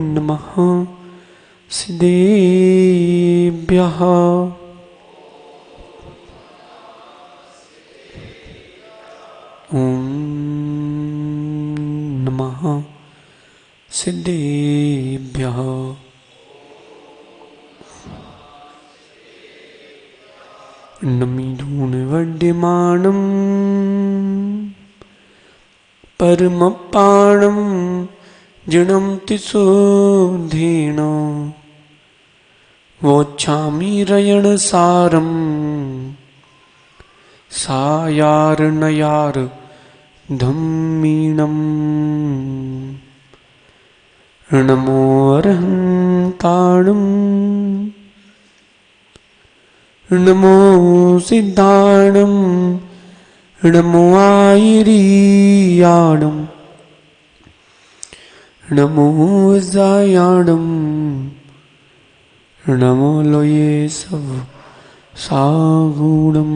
नमः सिद्धेभ्यः। ॐ नमः सिद्धेभ्यः। नमिदूनवड्यमानं परमपाणं जिणं तिशोधेन वोच्छामि रयणसारं सायार्नयार धम्मीणम्। नमो अरहन्ताणं नमो सिद्धाणं नमो आयरीयाणं नमो जायाणं नमो लोये सब सागुणम्।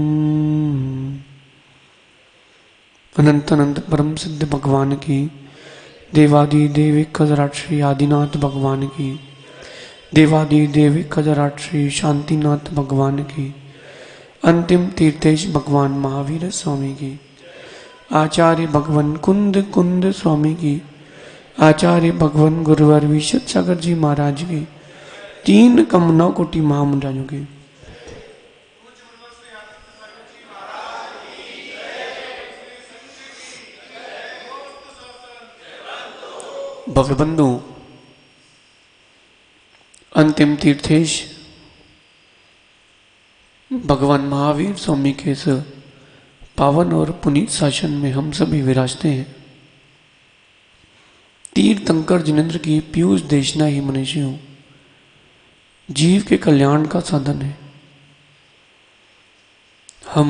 अनंत अनंत परम सिद्ध भगवान की, देवादि देवी कजराट श्री आदिनाथ भगवान की, देवादि देवी कजराट श्री शांतिनाथ भगवान की, अंतिम तीर्थेश भगवान महावीर स्वामी की, आचार्य भगवान कुंद कुंद स्वामी की, आचार्य भगवान गुरुवर विशद सागर जी महाराज की, तीन कम 9 कोटि महामुंडाजों की। भगवंदु अंतिम तीर्थेश भगवान महावीर स्वामी के इस पावन और पुनीत शासन में हम सभी विराजते हैं। तीर्थंकर जिनेन्द्र की पीयूष देशना ही मनुष्यों जीव के कल्याण का साधन है। हम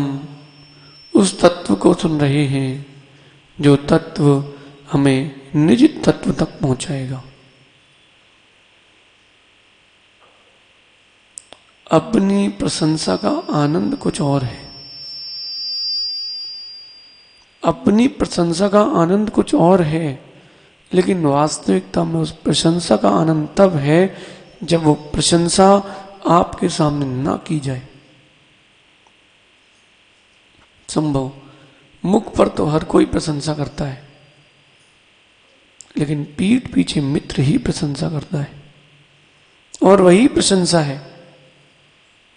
उस तत्व को सुन रहे हैं जो तत्व हमें निज तत्व तक पहुंचाएगा। अपनी प्रशंसा का आनंद कुछ और है। अपनी प्रशंसा का आनंद कुछ और है, लेकिन वास्तविकता में उस प्रशंसा का आनंद तब है जब वो प्रशंसा आपके सामने ना की जाए। संभव मुख पर तो हर कोई प्रशंसा करता है, लेकिन पीठ पीछे मित्र ही प्रशंसा करता है। और वही प्रशंसा है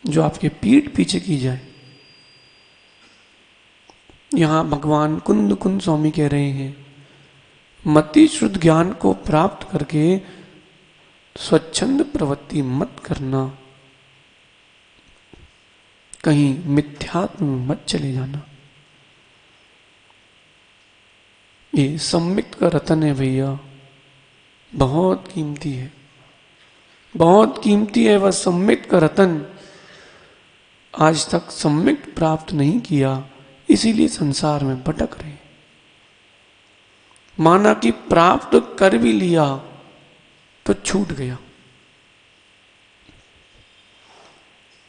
जो आपके पीठ पीछे की जाए। यहां भगवान कुंद कुंद स्वामी कह रहे हैं, मति शुद्ध ज्ञान को प्राप्त करके स्वच्छंद प्रवृत्ति मत करना, कहीं मिथ्यात्म में मत चले जाना। ये सम्मिक्त का रतन है भैया, बहुत कीमती है, बहुत कीमती है वह सम्मिक्त का रतन। आज तक सम्मिक्त प्राप्त नहीं किया, इसीलिए संसार में भटक रहे। माना कि प्राप्त कर भी लिया तो छूट गया।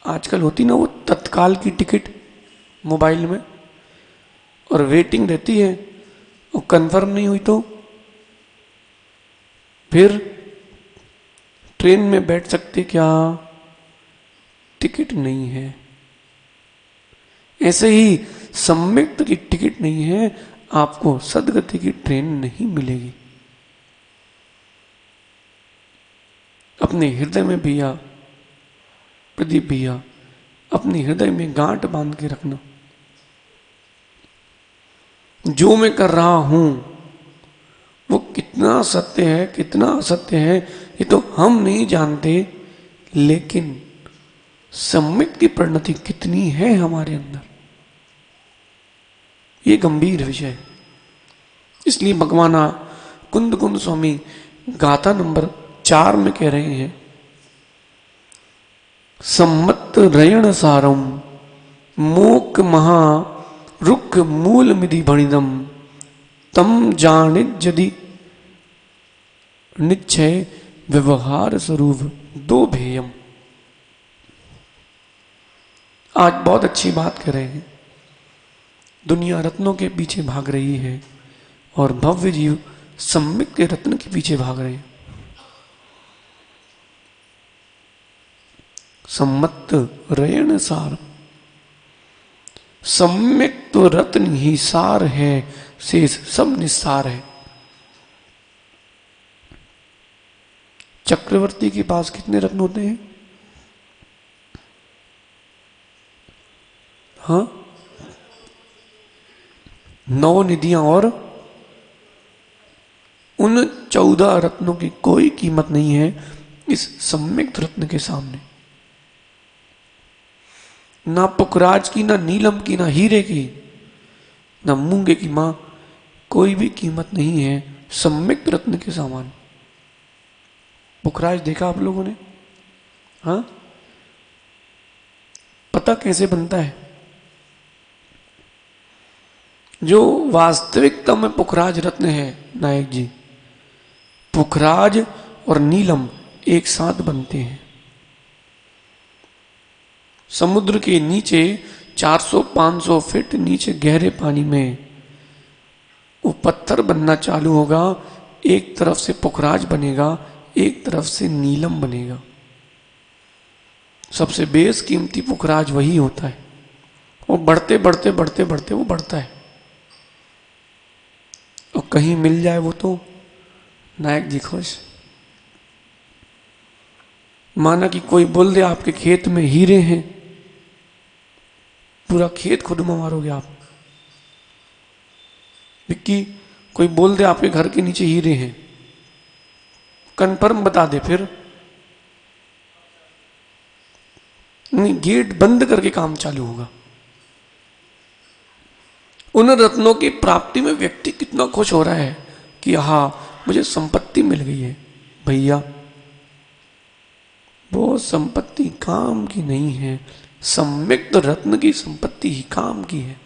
आजकल होती ना वो तत्काल की टिकट मोबाइल में, और वेटिंग रहती है, और कंफर्म नहीं हुई तो फिर ट्रेन में बैठ सकते क्या, टिकट नहीं है। ऐसे ही सम्मिक्त की टिकट नहीं है, आपको सदगति की ट्रेन नहीं मिलेगी। अपने हृदय में भैया, प्रदीप भैया, अपने हृदय में गांठ बांध के रखना, जो मैं कर रहा हूं वो कितना सत्य है कितना असत्य है ये तो हम नहीं जानते, लेकिन सम्मिक्त की परिणति कितनी है हमारे अंदर, ये गंभीर विषय है। इसलिए भगवान कुंद कुंद स्वामी गाथा नंबर 4 में कह रहे हैं, सम्मत रयण सारम मोक महा रुख मूल मिधि भणिदम तम जानित यदि निश्चय व्यवहार स्वरूप दो भेयम। आज बहुत अच्छी बात कर रहे हैं। दुनिया रत्नों के पीछे भाग रही है और भव्य जीव सम्यक के रत्न के पीछे भाग रहे हैं। सम्मत रयण सार। सम्यक तो रत्न ही सार है, शेष सब निस्सार है। चक्रवर्ती के पास कितने रत्न होते हैं? हाँ, 9 निधियां, और उन 14 रत्नों की कोई कीमत नहीं है इस सम्यक रत्न के सामने। ना पुखराज की, ना नीलम की, ना हीरे की, ना मूंगे की मां, कोई भी कीमत नहीं है सम्यक रत्न के समान। पुखराज देखा आप लोगों ने? हाँ, पता कैसे बनता है? जो वास्तविकता में पुखराज रत्न है नायक जी, पुखराज और नीलम एक साथ बनते हैं। समुद्र के नीचे 400-500 फीट नीचे गहरे पानी में वो पत्थर बनना चालू होगा, एक तरफ से पुखराज बनेगा, एक तरफ से नीलम बनेगा। सबसे बेशकीमती पुखराज वही होता है। वो बढ़ते बढ़ते बढ़ते बढ़ते वो बढ़ता है, और कहीं मिल जाए वो तो नायक जी खुश। माना कि कोई बोल दे आपके खेत में हीरे हैं, पूरा खेत खुद में मारोगे आप। विक्की, कोई बोल दे आपके घर के नीचे हीरे हैं, कंफर्म बता दे, फिर नहीं, गेट बंद करके काम चालू होगा। उन रत्नों की प्राप्ति में व्यक्ति कितना खुश हो रहा है कि हाँ मुझे संपत्ति मिल गई है। भैया, वो संपत्ति काम की नहीं है, सम्यक रत्न की संपत्ति ही काम की है।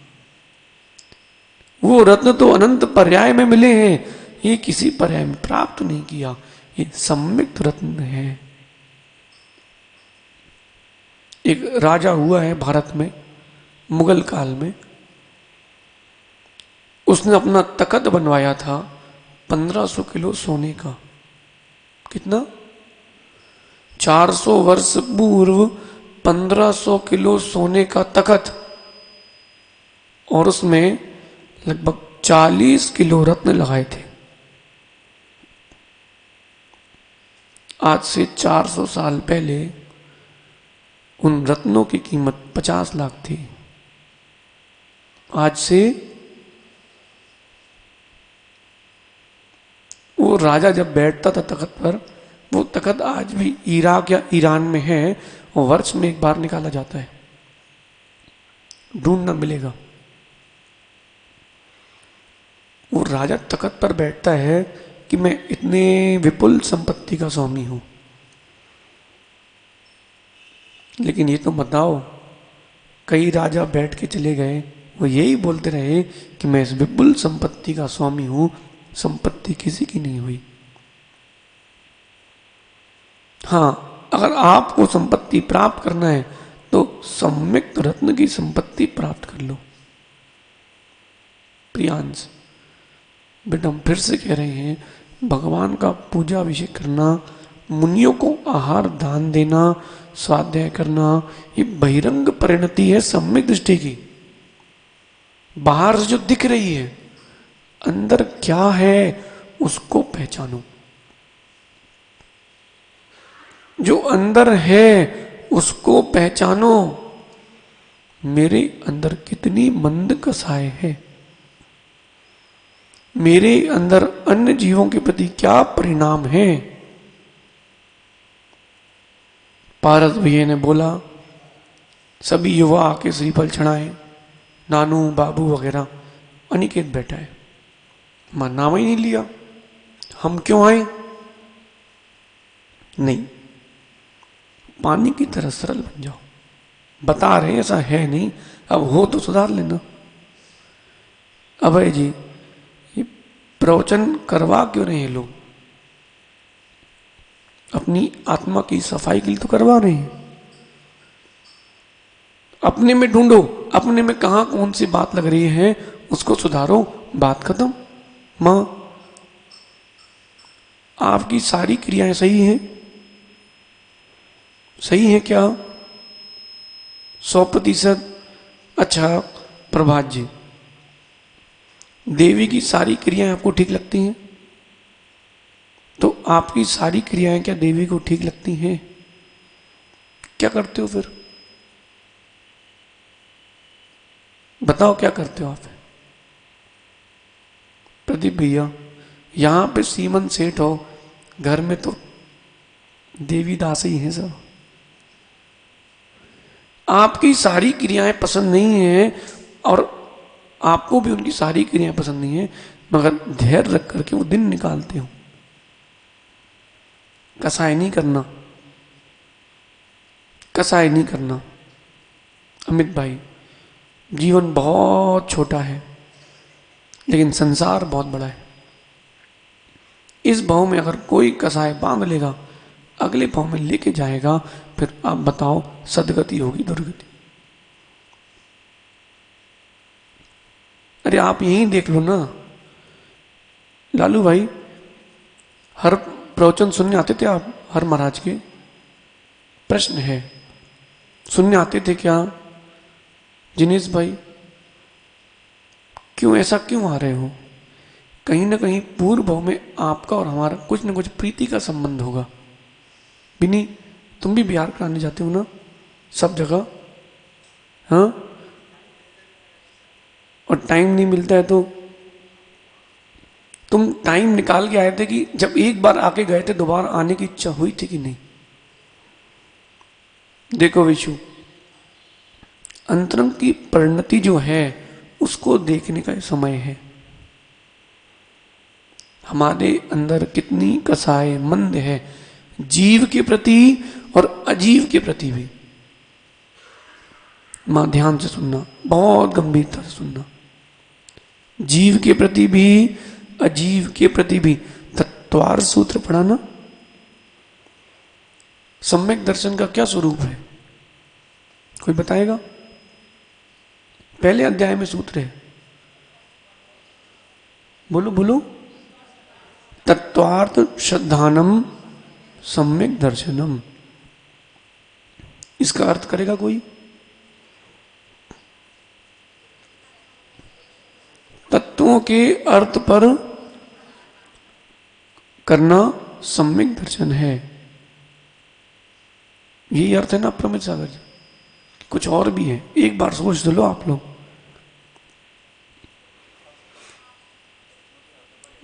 वो रत्न तो अनंत पर्याय में मिले हैं, ये किसी पर्याय में प्राप्त नहीं किया, ये सम्यक रत्न है। एक राजा हुआ है भारत में मुगल काल में, उसने अपना तख्त बनवाया था 1500 किलो सोने का। कितना? 400 वर्ष पूर्व 1500 किलो सोने का तख्त, और उसमें लगभग 40 किलो रत्न लगाए थे। आज से 400 साल पहले उन रत्नों की कीमत 50 लाख थी। आज से वो राजा जब बैठता था तख्त पर, वो तख्त आज भी इराक या ईरान में है, और वर्ष में एक बार निकाला जाता है, ढूंढना मिलेगा। वो राजा तख्त पर बैठता है कि मैं इतने विपुल संपत्ति का स्वामी हूं। लेकिन ये तो बताओ, कई राजा बैठ के चले गए, वो यही बोलते रहे कि मैं इस विपुल संपत्ति का स्वामी हूं, संपत्ति किसी की नहीं हुई। हाँ, अगर आपको संपत्ति प्राप्त करना है तो सम्यक रत्न की संपत्ति प्राप्त कर लो। प्रियांश बेटा, हम फिर से कह रहे हैं, भगवान का पूजा अभिषेक करना, मुनियों को आहार दान देना, स्वाध्याय करना, ये बहिरंग परिणति है सम्यक दृष्टि की। बाहर से जो दिख रही है, अंदर क्या है उसको पहचानो। जो अंदर है उसको पहचानो। मेरे अंदर कितनी मंद कसाय है, मेरे अंदर अन्य जीवों के प्रति क्या परिणाम है। पारस भैया ने बोला, सभी युवा आके श्रीफल चढ़ाए, नानू बाबू वगैरह, अनिकेत बैठा है, मां नाम ही नहीं लिया। हम क्यों आए? नहीं, पानी की तरह सरल बन जाओ। बता रहे ऐसा है नहीं, अब हो तो सुधार लेना। अभय जी, ये प्रवचन करवा क्यों रहे हैं लोग? अपनी आत्मा की सफाई के लिए तो करवा रहे हैं। अपने में ढूंढो, अपने में कहां कौन सी बात लग रही है उसको सुधारो, बात खत्म। मां, आपकी सारी क्रियाएं सही हैं? सही है क्या? 100%। अच्छा प्रभात जी, देवी की सारी क्रियाएं आपको ठीक लगती हैं? तो आपकी सारी क्रियाएं क्या देवी को ठीक लगती हैं? क्या करते हो फिर? बताओ क्या करते हो आप? प्रदीप भैया, यहां पे सीमन सेठ हो, घर में तो देवी दास ही हैं सब। आपकी सारी क्रियाएं पसंद नहीं है और आपको भी उनकी सारी क्रियाएं पसंद नहीं है, मगर धैर्य रख करके वो दिन निकालते हो। कसाई नहीं करना, कसाई नहीं करना। अमित भाई, जीवन बहुत छोटा है लेकिन संसार बहुत बड़ा है। इस भाव में अगर कोई कसाई बांध लेगा, अगले भाव में लेके जाएगा, फिर आप बताओ सदगति होगी दुर्गति? अरे आप यहीं देख लो ना लालू भाई, हर प्रवचन सुनने आते थे आप हर महाराज के? प्रश्न है, सुनने आते थे क्या जिनेश भाई? क्यों ऐसा क्यों आ रहे हो? कहीं ना कहीं पूर्व भाव में आपका और हमारा कुछ न कुछ प्रीति का संबंध होगा। बिनी, तुम भी बिहार कराने जाते हो ना सब जगह? हाँ, और टाइम नहीं मिलता है तो तुम टाइम निकाल के आए थे कि जब एक बार आके गए थे दोबारा आने की इच्छा हुई थी कि नहीं? देखो विशु, अंतरंग की परिणति जो है उसको देखने का समय है। हमारे अंदर कितनी कसाय मंद है, जीव के प्रति और अजीव के प्रति भी। मां ध्यान से सुनना, बहुत गंभीरता से सुनना। जीव के प्रति भी अजीव के प्रति भी। तत्वार सूत्र पढ़ा ना? सम्यक दर्शन का क्या स्वरूप है, कोई बताएगा? पहले अध्याय में सूत्र है, बोलो बोलो। तत्वार्थ श्रद्धानम सम्यक दर्शनम। इसका अर्थ करेगा कोई? तत्वों के अर्थ पर करना सम्यक दर्शन है। यही अर्थ है ना प्रमित सागर जी? कुछ और भी है, एक बार सोच लो आप लोग।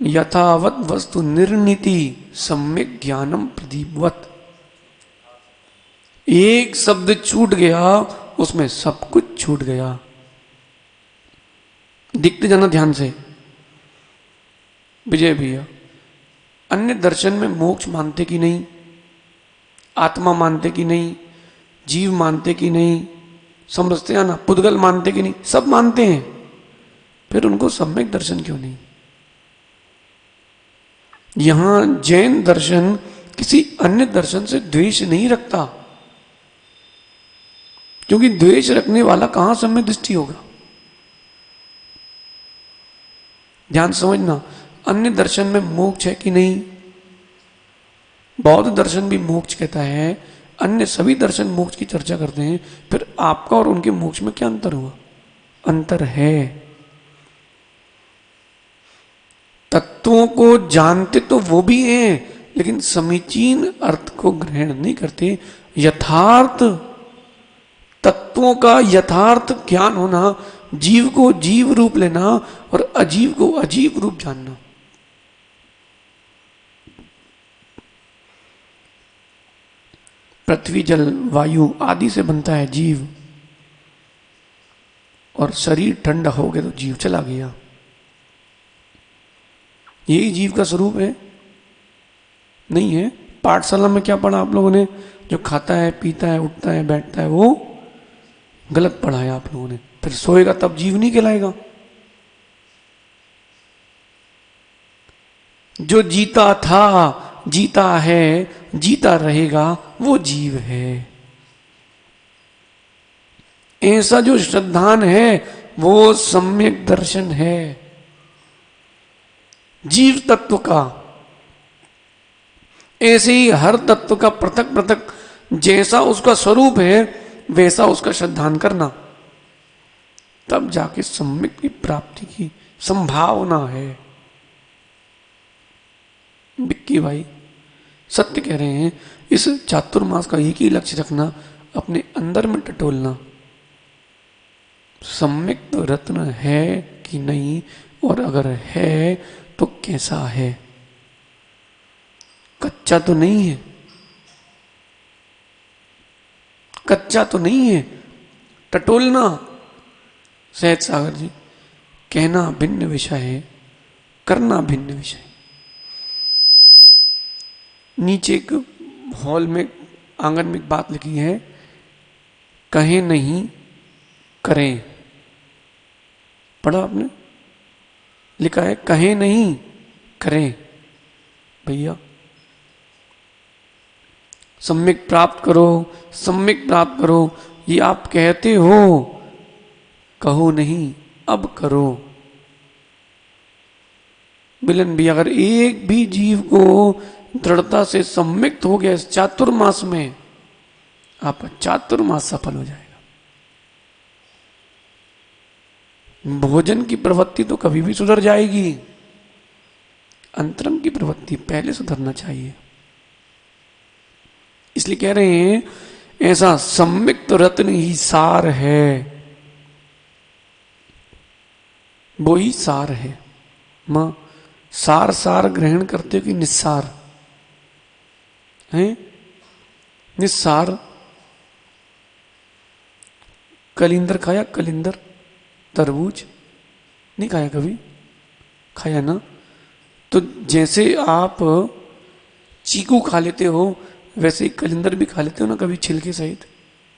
यथावत वस्तु निर्णीति सम्यक ज्ञानम प्रदीपवत। एक शब्द छूट गया उसमें सब कुछ छूट गया। दिखते जाना ध्यान से विजय भैया। अन्य दर्शन में मोक्ष मानते कि नहीं, आत्मा मानते कि नहीं, जीव मानते कि नहीं, समझते हैं ना, पुद्गल मानते कि नहीं? सब मानते हैं, फिर उनको सम्यक दर्शन क्यों नहीं? यहां जैन दर्शन किसी अन्य दर्शन से द्वेष नहीं रखता, क्योंकि द्वेष रखने वाला कहां सम्यक दृष्टि होगा? ध्यान समझना। अन्य दर्शन में मोक्ष है कि नहीं? बौद्ध दर्शन भी मोक्ष कहता है, अन्य सभी दर्शन मोक्ष की चर्चा करते हैं, फिर आपका और उनके मोक्ष में क्या अंतर हुआ? अंतर है। तत्वों को जानते तो वो भी हैं, लेकिन समीचीन अर्थ को ग्रहण नहीं करते। यथार्थ तत्वों का यथार्थ ज्ञान होना, जीव को जीव रूप लेना और अजीव को अजीव रूप जानना। पृथ्वी जल वायु आदि से बनता है जीव, और शरीर ठंडा हो गया तो जीव चला गया। यही जीव का स्वरूप है? नहीं है। पाठशाला में क्या पढ़ा आप लोगों ने? जो खाता है, पीता है, उठता है, बैठता है, वो गलत पढ़ा है आप लोगों ने। फिर सोएगा तब जीव नहीं कहलाएगा। जो जीता था, जीता है, जीता रहेगा, वो जीव है। ऐसा जो श्रद्धान है वो सम्यक दर्शन है जीव तत्व का। ऐसे ही हर तत्व का पृथक पृथक जैसा उसका स्वरूप है वैसा उसका श्रद्धान करना, तब जाके सम्यक की प्राप्ति की संभावना है। बिक्की भाई सत्य कह रहे हैं। इस चातुर्मास का एक ही लक्ष्य रखना, अपने अंदर में टटोलना, सम्यक तो रत्न है कि नहीं, और अगर है तो कैसा है, कच्चा तो नहीं है, कच्चा तो नहीं है। टटोलना। सहज सागर जी, कहना भिन्न विषय है, करना भिन्न विषय। नीचे एक हॉल में, आंगन में एक बात लिखी है, कहें नहीं करें। पढ़ा आपने? लिखा है कहें नहीं करें। भैया सम्यक प्राप्त करो, सम्यक प्राप्त करो, ये आप कहते हो, कहो नहीं अब करो। मिलन भी, अगर एक भी जीव को दृढ़ता से सम्यक्त हो गया इस चातुर्मास में, आपका चातुर्मास सफल हो जाएगा। भोजन की प्रवृत्ति तो कभी भी सुधर जाएगी, अंतरंग की प्रवृत्ति पहले सुधरना चाहिए। इसलिए कह रहे हैं ऐसा सम्यक्त रत्न ही सार है, वो ही सार है। मां सार सार ग्रहण करते हो कि निस्सार है? निस्सार। कलिंदर खाया? कलिंदर, तरबूज नहीं खाया कभी? खाया ना? तो जैसे आप चीकू खा लेते हो, वैसे ही कलिंदर भी खा लेते हो ना कभी, छिलके सहित,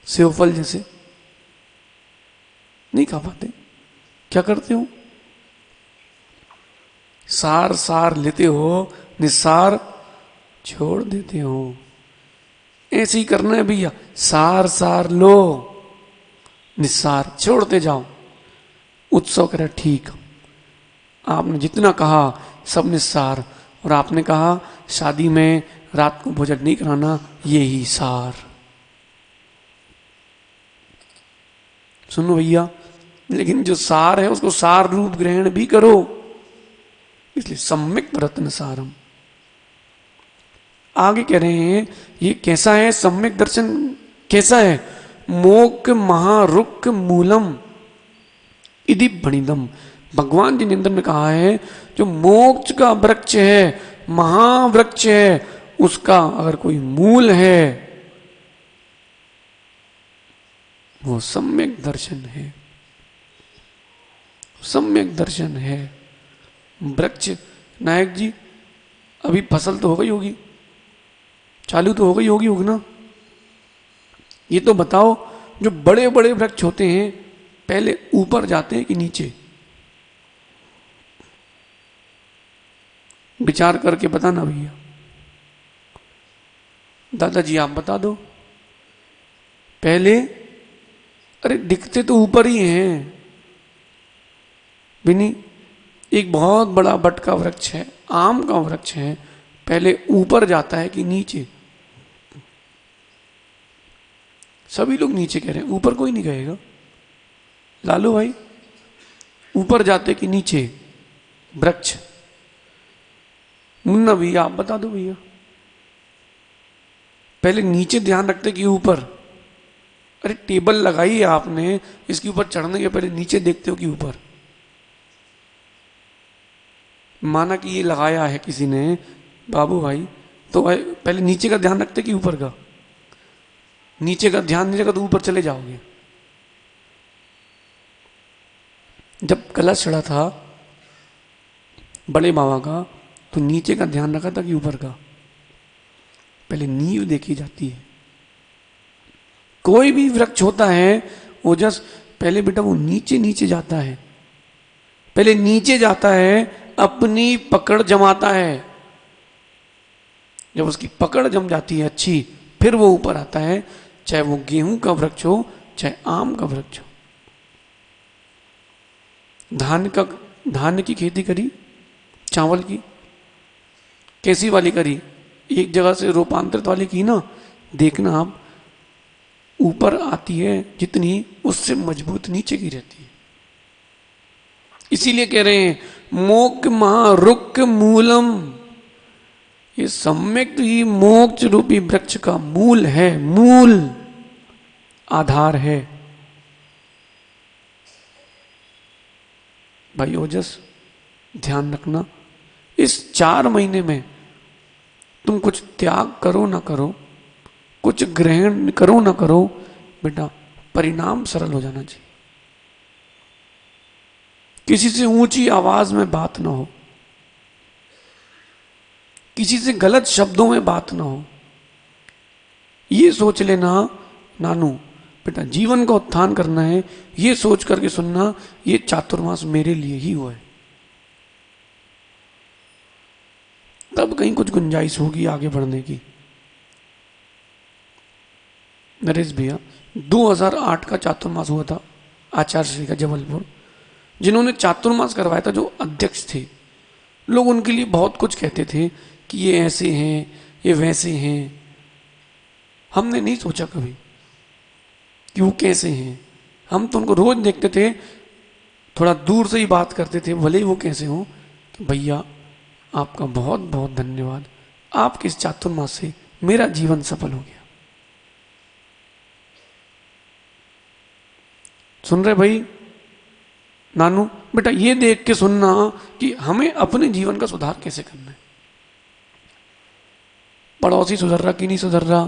सेवफल जैसे। नहीं खा पाते? क्या करते हो? सार सार लेते हो, निस्सार छोड़ देते हो। ऐसे ही करना है भैया, सार सार लो, निस्सार छोड़ते जाओ। उत्सव करा ठीक, आपने जितना कहा सब निस्सार, और आपने कहा शादी में रात को भोजन नहीं कराना, ये ही सार। सुनो भैया, लेकिन जो सार है उसको सार रूप ग्रहण भी करो। इसलिए सम्यक रत्न सारम। आगे कह रहे हैं ये कैसा है सम्यक दर्शन, कैसा है? मोक महारुक मूलम इति भणिदम। भगवान जी ने अंदर में कहा है जो मोक्ष का वृक्ष है, महावृक्ष है, उसका अगर कोई मूल है वो सम्यक दर्शन है। सम्यक दर्शन है। वृक्ष, नायक जी अभी फसल तो हो गई होगी, चालू तो हो गई होगी उगना। ये तो बताओ जो बड़े बड़े वृक्ष होते हैं पहले ऊपर जाते हैं कि नीचे? विचार करके बताना भैया। दादाजी आप बता दो। पहले, अरे दिखते तो ऊपर ही हैं बिनी। एक बहुत बड़ा बट का वृक्ष है, आम का वृक्ष है, पहले ऊपर जाता है कि नीचे? सभी लोग नीचे कह रहे हैं, ऊपर कोई नहीं कहेगा। लालू भाई ऊपर जाते कि नीचे वृक्ष? मुन्ना भैया आप बता दो भैया। पहले नीचे ध्यान रखते कि ऊपर? अरे टेबल लगाई है आपने, इसके ऊपर चढ़ने के पहले नीचे देखते हो कि ऊपर? माना कि ये लगाया है किसी ने, बाबू भाई, तो पहले नीचे का ध्यान रखते कि ऊपर का? नीचे का ध्यान नहीं रखा तो ऊपर चले जाओगे। जब कलश चढ़ा था बड़े बाबा का, तो नीचे का ध्यान रखा था कि ऊपर का? पहले नींव देखी जाती है। कोई भी वृक्ष होता है वो जस्ट पहले बेटा वो नीचे नीचे जाता है, पहले नीचे जाता है, अपनी पकड़ जमाता है। जब उसकी पकड़ जम जाती है अच्छी, फिर वो ऊपर आता है, चाहे वो गेहूं का वृक्ष हो चाहे आम का वृक्ष हो। धान की खेती करी, चावल की कैसी वाली करी? एक जगह से रूपांतरित वाली की ना, देखना आप ऊपर आती है जितनी, उससे मजबूत नीचे की रहती है। इसीलिए कह रहे हैं मोक्ष महारुक्ष मूलम, ये सम्यक ही मोक्ष रूपी वृक्ष का मूल है, मूल आधार है। भाई ओजस, ध्यान रखना, इस 4 महीने में तुम कुछ त्याग करो ना करो, कुछ ग्रहण करो ना करो, बेटा परिणाम सरल हो जाना चाहिए। किसी से ऊंची आवाज में बात ना हो, किसी से गलत शब्दों में बात ना हो। ये सोच लेना नानू, बेटा जीवन का उत्थान करना है, ये सोच करके सुनना, ये चातुर्मास मेरे लिए ही हुआ है। तब कहीं कुछ गुंजाइश होगी आगे बढ़ने की। नरेश भैया 2008 का चातुर्मास हुआ था आचार्य श्री का जबलपुर, जिन्होंने चातुर्मास करवाया था, जो अध्यक्ष थे, लोग उनके लिए बहुत कुछ कहते थे कि ये ऐसे हैं, ये वैसे हैं। हमने नहीं सोचा कभी कि वो कैसे हैं। हम तो उनको रोज देखते थे, थोड़ा दूर से ही बात करते थे, भले ही वो कैसे हो, कि भैया आपका बहुत बहुत धन्यवाद, आपके इस चातुर्मास से मेरा जीवन सफल हो गया। सुन रहे भाई नानू, बेटा ये देख के सुनना कि हमें अपने जीवन का सुधार कैसे करना है। पड़ोसी सुधर रहा कि नहीं सुधर रहा,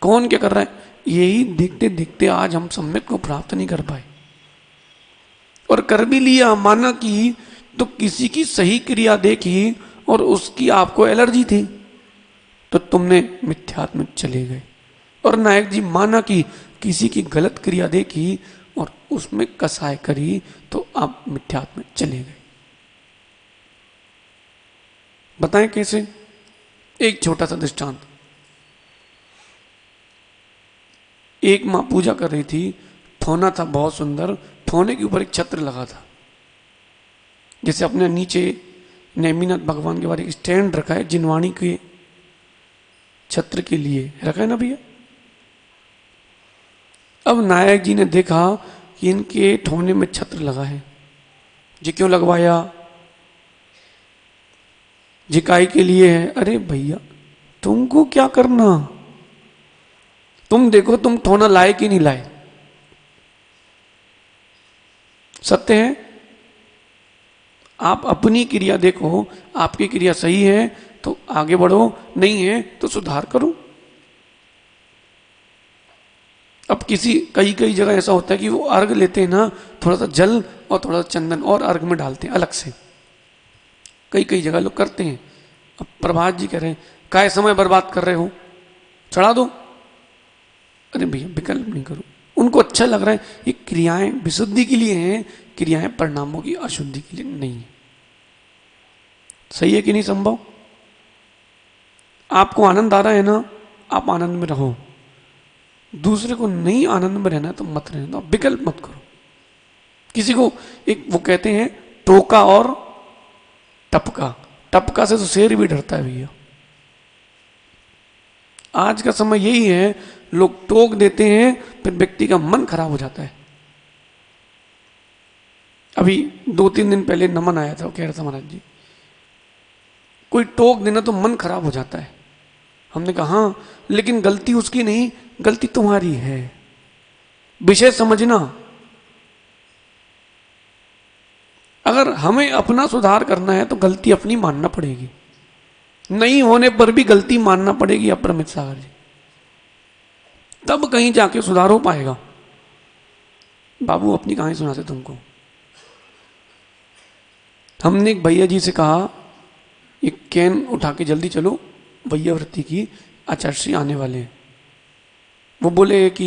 कौन क्या कर रहा है, यही देखते देखते आज हम सम्यक को प्राप्त नहीं कर पाए। और कर भी लिया, माना कि तो किसी की सही क्रिया देखी और उसकी आपको एलर्जी थी, तो तुमने मिथ्यात्व में चले गए। और नायक जी माना कि किसी की गलत क्रिया देखी और उसमें कसाई करी, तो आप मिथ्यात्व में चले गए। बताएं कैसे? एक छोटा सा दृष्टांत। एक मां पूजा कर रही थी, ठोना था बहुत सुंदर, ठोने के ऊपर एक छत्र लगा था। जैसे अपने नीचे नेमिनाथ भगवान के बारे एक स्टैंड रखा है, जिनवाणी के छत्र के लिए रखा है ना भैया। अब नायक जी ने देखा कि इनके ठोने में छत्र लगा है, जी क्यों लगवाया? जिकाई के लिए है। अरे भैया तुमको क्या करना, तुम देखो तुम ठोना लाए कि नहीं लाए। सत्य है, आप अपनी क्रिया देखो, आपकी क्रिया सही है तो आगे बढ़ो, नहीं है तो सुधार करो। अब कई जगह ऐसा होता है कि वो अर्घ लेते हैं ना, थोड़ा सा जल और थोड़ा सा चंदन और अर्घ में डालते हैं अलग से, कई जगह लोग करते हैं। अब प्रभात जी कह रहे हैं काय समय बर्बाद कर रहे हो, चढ़ा दो। अरे भैया विकल्प नहीं करो, उनको अच्छा लग रहा है, ये क्रियाएं विशुद्धि के लिए हैं, क्रियाएं परिणामों की अशुद्धि के लिए नहीं है। सही है कि नहीं संभव? आपको आनंद आ रहा है ना, आप आनंद में रहो, दूसरे को नहीं आनंद में रहना तो मत रहना, विकल्प मत करो। किसी को एक वो कहते हैं टोका और टपका, टपका से तो शेर भी डरता है भैया। आज का समय यही है, लोग टोक देते हैं, फिर व्यक्ति का मन खराब हो जाता है। अभी 2-3 दिन पहले नमन आया था, वो कह रहा था महाराज जी कोई टोक देना तो मन खराब हो जाता है। हमने कहा हाँ, लेकिन गलती उसकी नहीं, गलती तुम्हारी है, विषय समझना। अगर हमें अपना सुधार करना है तो गलती अपनी मानना पड़ेगी, नहीं होने पर भी गलती मानना पड़ेगी। अप्रमित सागर जी, तब कहीं जाके सुधार हो पाएगा। बाबू अपनी कहानी सुनाते तुमको। हमने एक भैया जी से कहा एक कैन उठा के जल्दी चलो, भैया वृत्ति की आचार्य श्री आने वाले हैं। वो बोले कि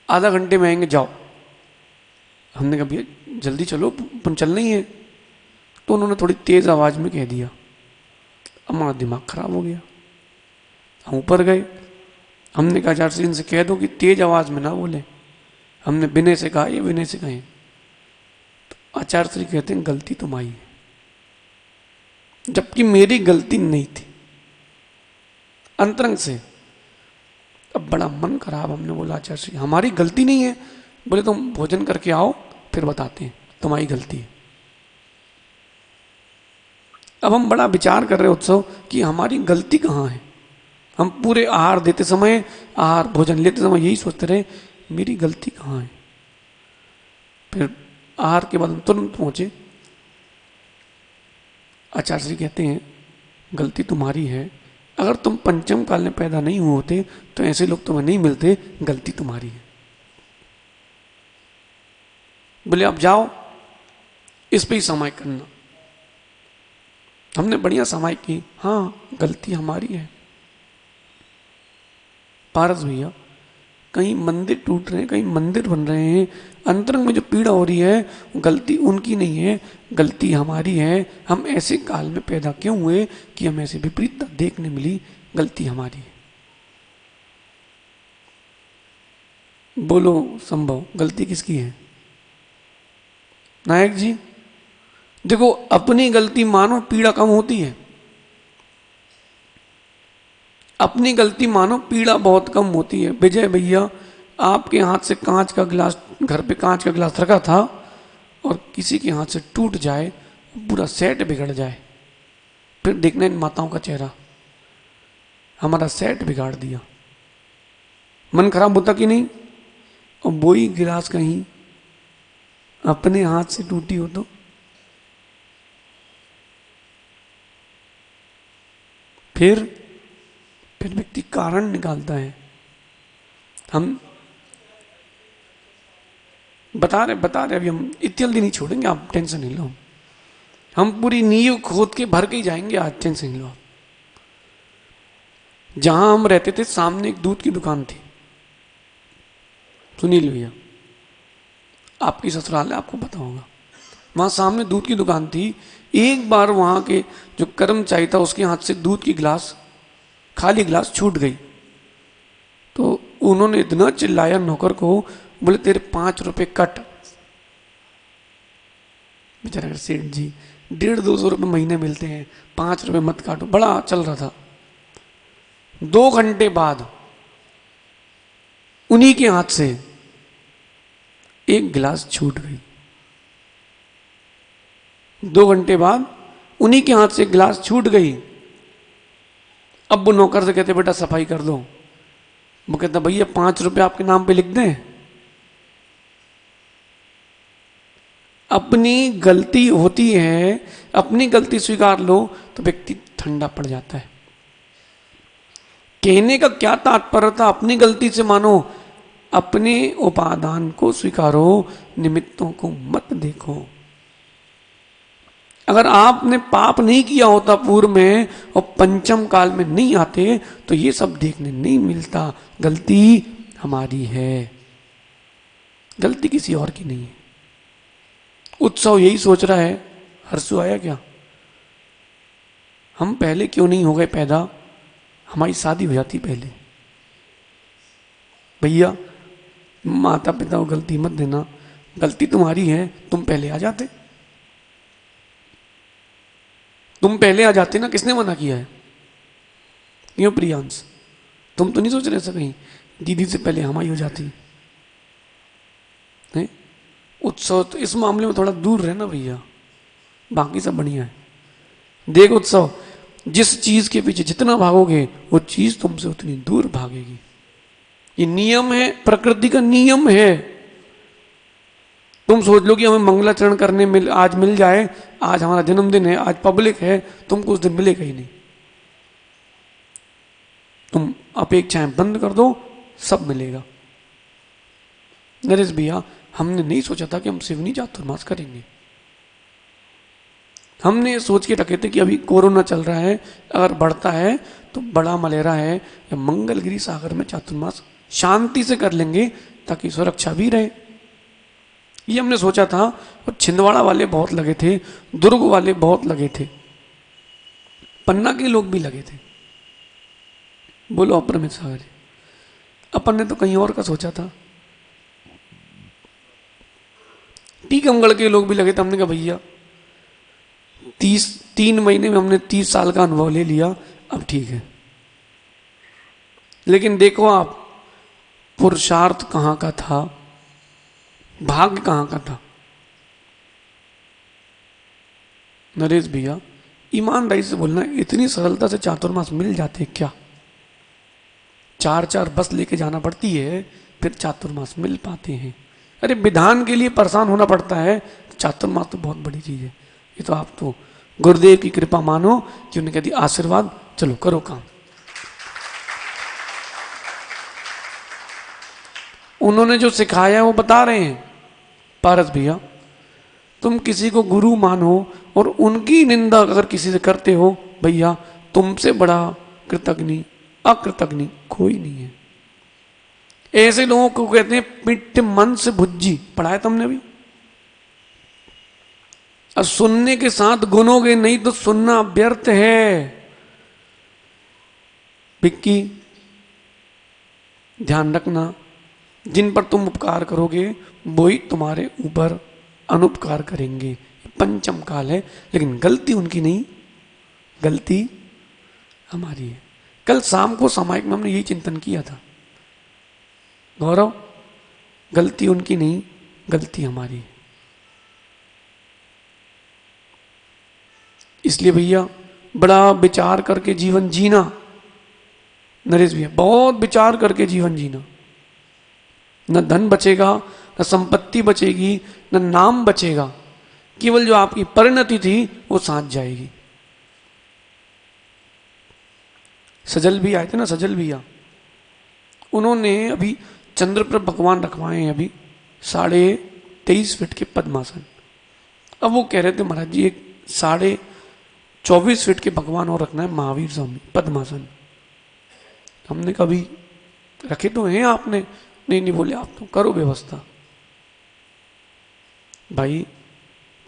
आधा घंटे में आएंगे, जाओ। हमने कहा भैया जल्दी चलो, अपन चलना ही है। तो उन्होंने थोड़ी तेज आवाज में कह दिया, हमारा दिमाग खराब हो गया। हम ऊपर गए, हमने कहा आचार्य श्री इनसे कह दो कि तेज आवाज में ना बोले। हमने विनय से कहा, ये विनय से कहें। तो आचार्य श्री कहते हैं गलती तुम्हारी है, जबकि मेरी गलती नहीं थी। अंतरंग से अब बड़ा मन खराब, हमने बोला आचार्य श्री हमारी गलती नहीं है। बोले तुम भोजन करके आओ फिर बताते हैं, तुम्हारी गलती है। अब हम बड़ा विचार कर रहे उत्सव कि हमारी गलती कहाँ है। हम पूरे आहार देते समय, आहार भोजन लेते समय यही सोचते रहे मेरी गलती कहाँ है। फिर आहार के बाद हम तुरंत पहुंचे। आचार्य श्री कहते हैं गलती तुम्हारी है, अगर तुम पंचम काल में पैदा नहीं हुए होते तो ऐसे लोग तुम्हें नहीं मिलते, गलती तुम्हारी है। बोले आप जाओ इस पे ही समय करना। हमने बढ़िया समय की, हाँ गलती हमारी है। पारस भैया कहीं मंदिर टूट रहे हैं, कहीं मंदिर बन रहे हैं, अंतरंग में जो पीड़ा हो रही है गलती उनकी नहीं है, गलती हमारी है। हम ऐसे काल में पैदा क्यों हुए कि हमें ऐसी विपरीतता देखने मिली, गलती हमारी है। बोलो संभव गलती किसकी है? नायक जी देखो, अपनी गलती मानो पीड़ा कम होती है। अपनी गलती मानो पीड़ा बहुत कम होती है। विजय भैया आपके हाथ से कांच का गिलास, घर पे कांच का गिलास रखा था और किसी के हाथ से टूट जाए, पूरा सेट बिगड़ जाए, फिर देखना इन माताओं का चेहरा, हमारा सेट बिगाड़ दिया। मन खराब होता कि नहीं? और वही गिलास कहीं अपने हाथ से टूटी हो तो फिर व्यक्ति कारण निकालता है। हम बता रहे अभी हम इतनी जल्दी नहीं छोड़ेंगे, आप टेंशन नहीं लो। हम पूरी नींव खोद के भर के ही जाएंगे आज, टेंशन नहीं लो। जहां हम रहते थे सामने एक दूध की दुकान थी, सुनील भैया आपकी ससुराल है, आपको पता होगा। वहां सामने दूध की दुकान थी। एक बार वहां के जो कर्मचारी था उसके हाथ से दूध की गिलास, खाली गिलास छूट गई तो उन्होंने इतना चिल्लाया नौकर को, बोले तेरे 5 रुपए कट। बेचारा सेठ जी 150-200 रुपये महीने मिलते हैं, 5 रुपए मत काटो। बड़ा चल रहा था। 2 घंटे बाद उन्हीं के हाथ से एक गिलास छूट गई। 2 घंटे बाद उन्हीं के हाथ से एक गिलास छूट गई। अब वो नौकर से कहते बेटा सफाई कर दो। वो कहता भैया 5 रुपए आपके नाम पे लिख दें। अपनी गलती होती है, अपनी गलती स्वीकार लो तो व्यक्ति ठंडा पड़ जाता है। कहने का क्या तात्पर्य था? अपनी गलती से मानो, अपने उपादान को स्वीकारो, निमित्तों को मत देखो। अगर आपने पाप नहीं किया होता पूर्व में और पंचम काल में नहीं आते तो ये सब देखने नहीं मिलता। गलती हमारी है, गलती किसी और की नहीं है। उत्सव यही सोच रहा है, हर्षु आया क्या? हम पहले क्यों नहीं हो गए पैदा? हमारी शादी हो जाती पहले। भैया माता पिता को गलती मत देना, गलती तुम्हारी है, तुम पहले आ जाते। तुम पहले आ जाते ना, किसने मना किया है? क्यों प्रियांश, तुम तो नहीं सोच रहे ऐसा कहीं दीदी से पहले हमारी हो जाती है? उत्सव तो इस मामले में थोड़ा दूर रहना भैया, बाकी सब बढ़िया है। देख उत्सव, जिस चीज के पीछे जितना भागोगे वो चीज तुमसे उतनी दूर भागेगी। ये नियम है, प्रकृति का नियम है। तुम सोच लो कि हमें मंगलाचरण करने आज मिल जाए, आज हमारा जन्मदिन है, आज पब्लिक है, तुमको उस दिन मिलेगा ही नहीं। तुम अपेक्षाएं बंद कर दो, सब मिलेगा। नरेश भैया हमने नहीं सोचा था कि हम सिवनी चातुर्मास करेंगे। हमने सोच के रखे थे कि अभी कोरोना चल रहा है, अगर बढ़ता है तो बड़ा मलेरा है या मंगलगिरी सागर में चातुर्मास शांति से कर लेंगे ताकि सुरक्षा भी रहे। ये हमने सोचा था। और छिंदवाड़ा वाले बहुत लगे थे, दुर्ग वाले बहुत लगे थे, पन्ना के लोग भी लगे थे। बोलो अप्रमित सागर। अपन ने तो कहीं और का सोचा था। टीकमगढ़ के लोग भी लगे थे। हमने कहा भैया 3 महीने में हमने 30 साल का अनुभव ले लिया, अब ठीक है। लेकिन देखो आप पुरुषार्थ कहाँ का था, भाग्य कहाँ का था। नरेश भैया ईमानदारी से बोलना, इतनी सरलता से चातुर्मास मिल जाते क्या? 4-4 बस लेके जाना पड़ती है, फिर चातुर्मास मिल पाते हैं। अरे विधान के लिए परेशान होना पड़ता है, तो चातुर्मास तो बहुत बड़ी चीज है। ये तो आप तो गुरुदेव की कृपा मानो कि उन्हें कह दी आशीर्वाद, चलो करो काम। उन्होंने जो सिखाया है वो बता रहे हैं। पारस भैया तुम किसी को गुरु मानो और उनकी निंदा अगर किसी से करते हो, भैया तुमसे बड़ा कृतज्ञ अकृतज्ञ कोई नहीं है। ऐसे लोगों को कहते हैं पिट्ठ मन से भुज्जी, पढ़ाया तुमने भी। और सुनने के साथ गुनोगे नहीं तो सुनना व्यर्थ है। विक्की ध्यान रखना, जिन पर तुम उपकार करोगे वही तुम्हारे ऊपर अनुपकार करेंगे। पंचम काल है, लेकिन गलती उनकी नहीं, गलती हमारी है। कल शाम को सामायिक में हमने यही चिंतन किया था। गौरव, गलती उनकी नहीं, गलती हमारी है। इसलिए भैया बड़ा विचार करके जीवन जीना। नरेश भैया बहुत विचार करके जीवन जीना। न धन बचेगा, न संपत्ति बचेगी, न नाम बचेगा। केवल जो आपकी परिणति थी वो साथ जाएगी। सजल भी आए थे ना, सजल भैया, उन्होंने अभी चंद्र पर भगवान रखवाए हैं अभी 23.5 फीट के पद्मासन। अब वो कह रहे थे महाराज जी एक 24.5 फीट के भगवान और रखना है, महावीर स्वामी पद्मासन। हमने कभी रखे तो हैं आपने? नहीं बोले आप तो करो व्यवस्था। भाई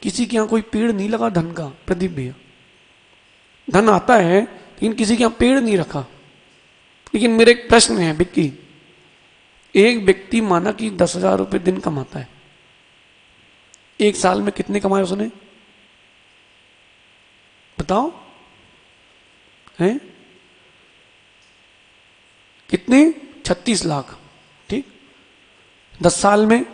किसी के यहां कोई पेड़ नहीं लगा धन का। प्रदीप भैया धन आता है लेकिन किसी के यहां पेड़ नहीं रखा। लेकिन मेरे एक प्रश्न है विक्की, एक व्यक्ति माना कि 10,000 रुपये दिन कमाता है, एक साल में कितने कमाए उसने बताओ? हैं कितने? 36 लाख। ठीक, 10 साल में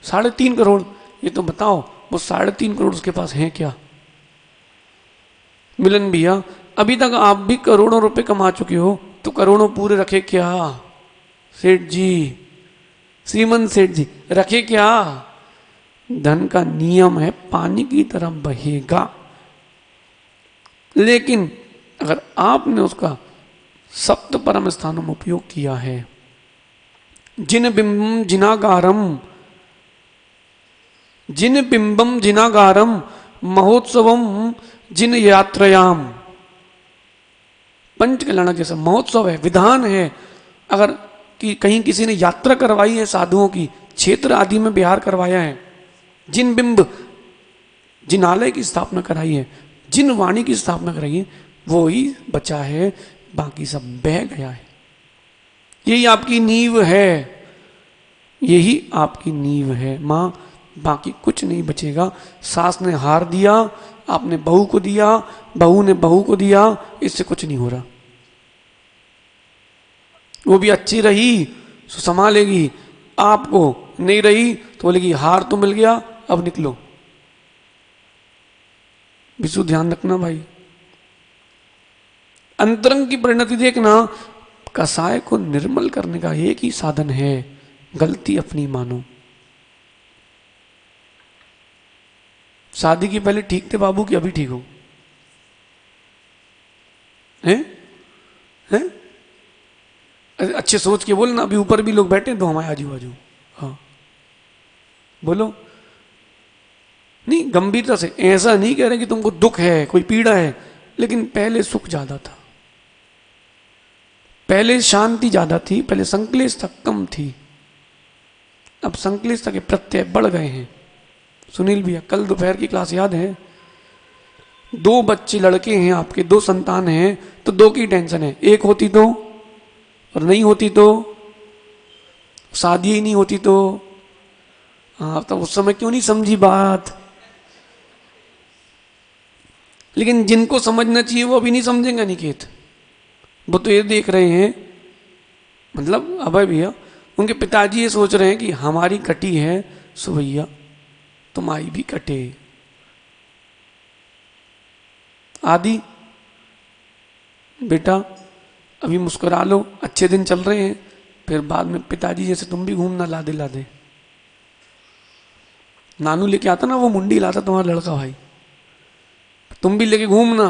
3.5 करोड़। ये तो बताओ वो 3.5 करोड़ उसके पास है क्या? मिलन भैया अभी तक आप भी करोड़ों रुपए कमा चुके हो, तो करोड़ों पूरे रखे क्या? सेठ जी, श्रीमंत सेठ जी रखे क्या? धन का नियम है पानी की तरह बहेगा, लेकिन अगर आपने उसका सप्त परम स्थानों में उपयोग किया है। जिन बिंबम जिनागारम, जिन बिंबम जिनागारम महोत्सवम जिन यात्रयाम। पंच कल्याण जैसा महोत्सव है, विधान है। अगर कि कहीं किसी ने यात्रा करवाई है साधुओं की, क्षेत्र आदि में विहार करवाया है, जिन बिंब जिनालय की स्थापना कराई है, जिन वाणी की स्थापना कराई है, वो ही बचा है, बाकी सब बह गया है। यही आपकी नींव है, यही आपकी नींव है मां, बाकी कुछ नहीं बचेगा। सास ने हार दिया, आपने बहू को दिया, बहू ने बहू को दिया, इससे कुछ नहीं हो रहा। वो भी अच्छी रही तो संभालेगी, आपको नहीं रही तो बोलेगी हार तो मिल गया, अब निकलो। विशु ध्यान रखना भाई। अंतरंग की परिणति देखना, कसाय को निर्मल करने का एक ही साधन है, गलती अपनी मानो। शादी की पहले ठीक थे बाबू कि अभी ठीक हो? हैं? अच्छे सोच के बोल ना, अभी ऊपर भी लोग बैठे तो हमारे आजू बाजू। हाँ बोलो, नहीं गंभीरता से, ऐसा नहीं कह रहे कि तुमको दुख है, कोई पीड़ा है, लेकिन पहले सुख ज्यादा था, पहले शांति ज्यादा थी, पहले संक्लेशता कम थी, अब संक्लेशता के प्रत्यय बढ़ गए हैं। सुनील भैया कल दोपहर की क्लास याद है? 2 बच्चे लड़के हैं आपके, 2 संतान हैं, तो 2 की टेंशन है, एक होती तो, और नहीं होती तो, शादी ही नहीं होती तो। हाँ तो उस समय क्यों नहीं समझी बात? लेकिन जिनको समझना चाहिए वो अभी नहीं समझेंगे निकेत। वो तो ये देख रहे हैं, मतलब अभय भैया उनके पिताजी ये सोच रहे हैं कि हमारी कटी है सो भैया तुम्हारी भी कटे। आदि बेटा अभी मुस्कुरा लो, अच्छे दिन चल रहे हैं, फिर बाद में पिताजी जैसे तुम भी घूमना लादे लादे। नानू लेके आता ना वो मुंडी लाता तुम्हारा लड़का भाई, तुम भी लेके घूमना।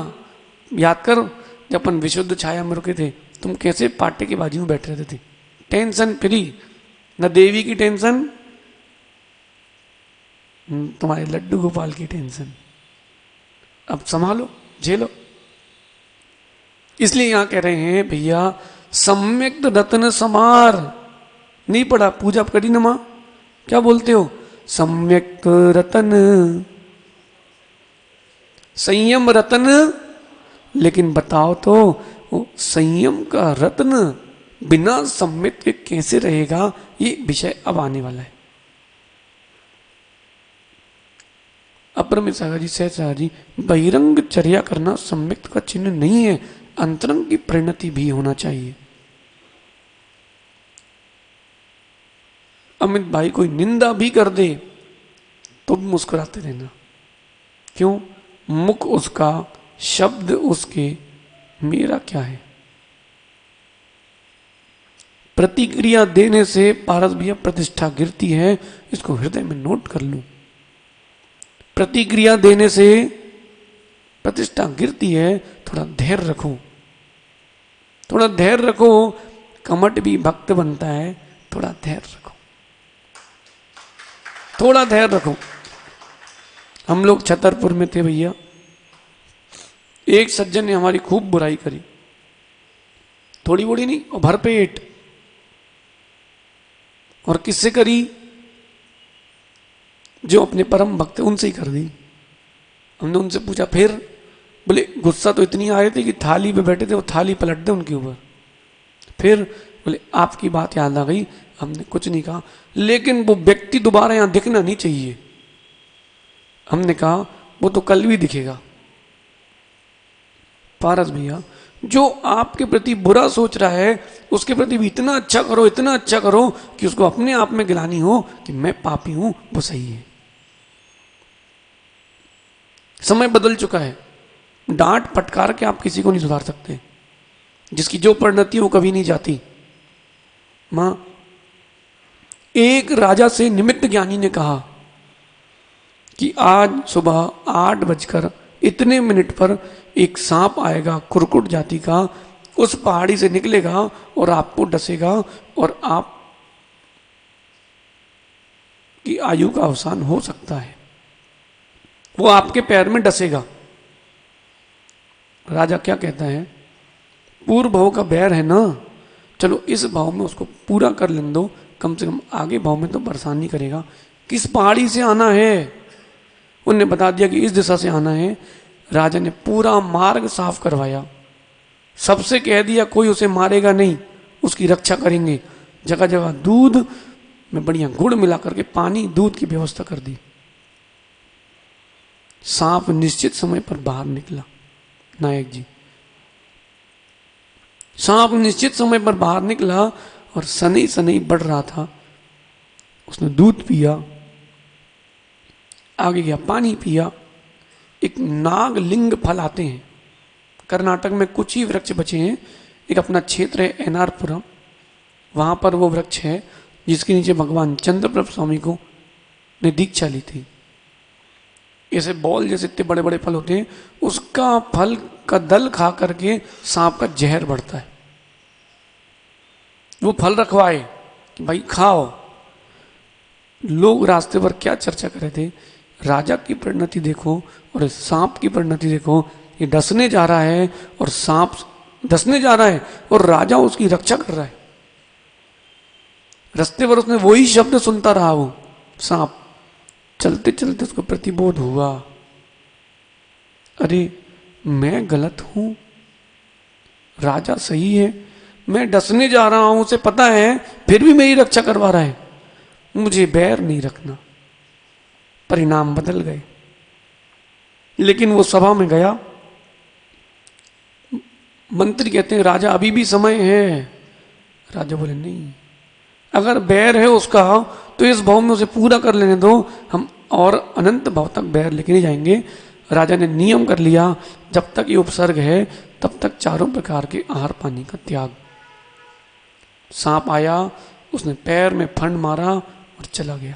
याद करो जब अपन विशुद्ध छाया में रुके थे, तुम कैसे पाटे के बाजू में बैठे रहते थे, टेंशन फ्री, न देवी की टेंशन, तुम्हारे लड्डू गोपाल की टेंशन। अब संभालो, झेलो। इसलिए यहां कह रहे हैं भैया सम्यक रत्न समार। नहीं पढ़ा, पूजा करी ना मां, क्या बोलते हो? सम्यक रतन, संयम रतन। लेकिन बताओ तो वो संयम का रत्न बिना सम्यक के कैसे रहेगा, ये विषय अब आने वाला है। अपरमित सागर जी, सहज सागर जी, बहिरंग चर्या करना सम्यक का चिन्ह नहीं है, अंतरंग की परिणति भी होना चाहिए। अमित भाई कोई निंदा भी कर दे तो भी मुस्कुराते रहना। क्यों? मुख उसका, शब्द उसके, मेरा क्या है। प्रतिक्रिया देने से पारस भैया प्रतिष्ठा गिरती है, इसको हृदय में नोट कर लूं। प्रतिक्रिया देने से प्रतिष्ठा गिरती है, थोड़ा धैर्य रखो, थोड़ा धैर्य रखो। कमट भी भक्त बनता है, थोड़ा धैर्य रखो, थोड़ा धैर्य रखो। हम लोग छतरपुर में थे भैया, एक सज्जन ने हमारी खूब बुराई करी, थोड़ी बड़ी नहीं और भरपेट। और किससे करी? जो अपने परम भक्त उनसे ही कर दी। हमने उनसे पूछा फिर, बोले गुस्सा तो इतनी आ रही थी कि थाली पे बैठे थे, वो थाली पलट दे उनके ऊपर। फिर बोले आपकी बात याद आ गई, हमने कुछ नहीं कहा, लेकिन वो व्यक्ति दोबारा यहां दिखना नहीं चाहिए। हमने कहा वो तो कल भी दिखेगा। पारस भैया जो आपके प्रति बुरा सोच रहा है उसके प्रति भी इतना अच्छा करो, इतना अच्छा करो कि उसको अपने आप में गिलानी हो कि मैं पापी हूं, वो सही है। समय बदल चुका है, डांट फटकार के आप किसी को नहीं सुधार सकते। जिसकी जो परिणति वो कभी नहीं जाती। मां, एक राजा से निमित्त ज्ञानी ने कहा कि आज सुबह 8:इतने पर एक सांप आएगा कुरकुट जाति का, उस पहाड़ी से निकलेगा और आपको डसेगा और आप की आयु का अवसान हो सकता है। वो आपके पैर में डसेगा। राजा क्या कहता है? पूर्व भाव का बैर है ना, चलो इस भाव में उसको पूरा कर लेने दो, कम से कम आगे भाव में तो परेशान नहीं करेगा। किस पहाड़ी से आना है? उनने बता दिया कि इस दिशा से आना है। राजा ने पूरा मार्ग साफ करवाया, सबसे कह दिया कोई उसे मारेगा नहीं, उसकी रक्षा करेंगे। जगह जगह दूध में बढ़िया गुड़ मिला करके पानी दूध की व्यवस्था कर दी। सांप निश्चित समय पर बाहर निकला। नायक जी, सांप निश्चित समय पर बाहर निकला और सनई सनई बढ़ रहा था। उसने दूध पिया, आगे गया पानी पिया। एक नागलिंग फल आते हैं, कर्नाटक में कुछ ही वृक्ष बचे हैं। एक अपना क्षेत्र है एनारपुरम, वहां पर वो वृक्ष है जिसके नीचे भगवान चंद्रप्रभ स्वामी को ने दीक्षा ली थी। ऐसे बॉल जैसे इतने बड़े बड़े फल होते हैं, उसका फल का दल खा करके सांप का जहर बढ़ता है। वो फल रखवाए कि भाई खाओ। लोग रास्ते पर क्या चर्चा कर रहे थे, राजा की परिणति देखो और इस सांप की परिणति देखो। ये डसने जा रहा है और सांप डसने जा रहा है और राजा उसकी रक्षा कर रहा है। रास्ते पर उसने वही शब्द सुनता रहा। वो सांप चलते चलते उसको प्रतिबोध हुआ, अरे मैं गलत हूं, राजा सही है, मैं डसने जा रहा हूं, उसे पता है, फिर भी मेरी रक्षा करवा रहा है। मुझे बैर नहीं रखना। परिणाम बदल गए। लेकिन वो सभा में गया, मंत्री कहते हैं राजा अभी भी समय है। राजा बोले नहीं, अगर बैर है उसका तो इस भाव में उसे पूरा कर लेने दो, हम और अनंत भाव तक बैर लेके नहीं जाएंगे। राजा ने नियम कर लिया, जब तक ये उपसर्ग है तब तक चारों प्रकार के आहार पानी का त्याग। सांप आया, उसने पैर में फंड मारा और चला गया।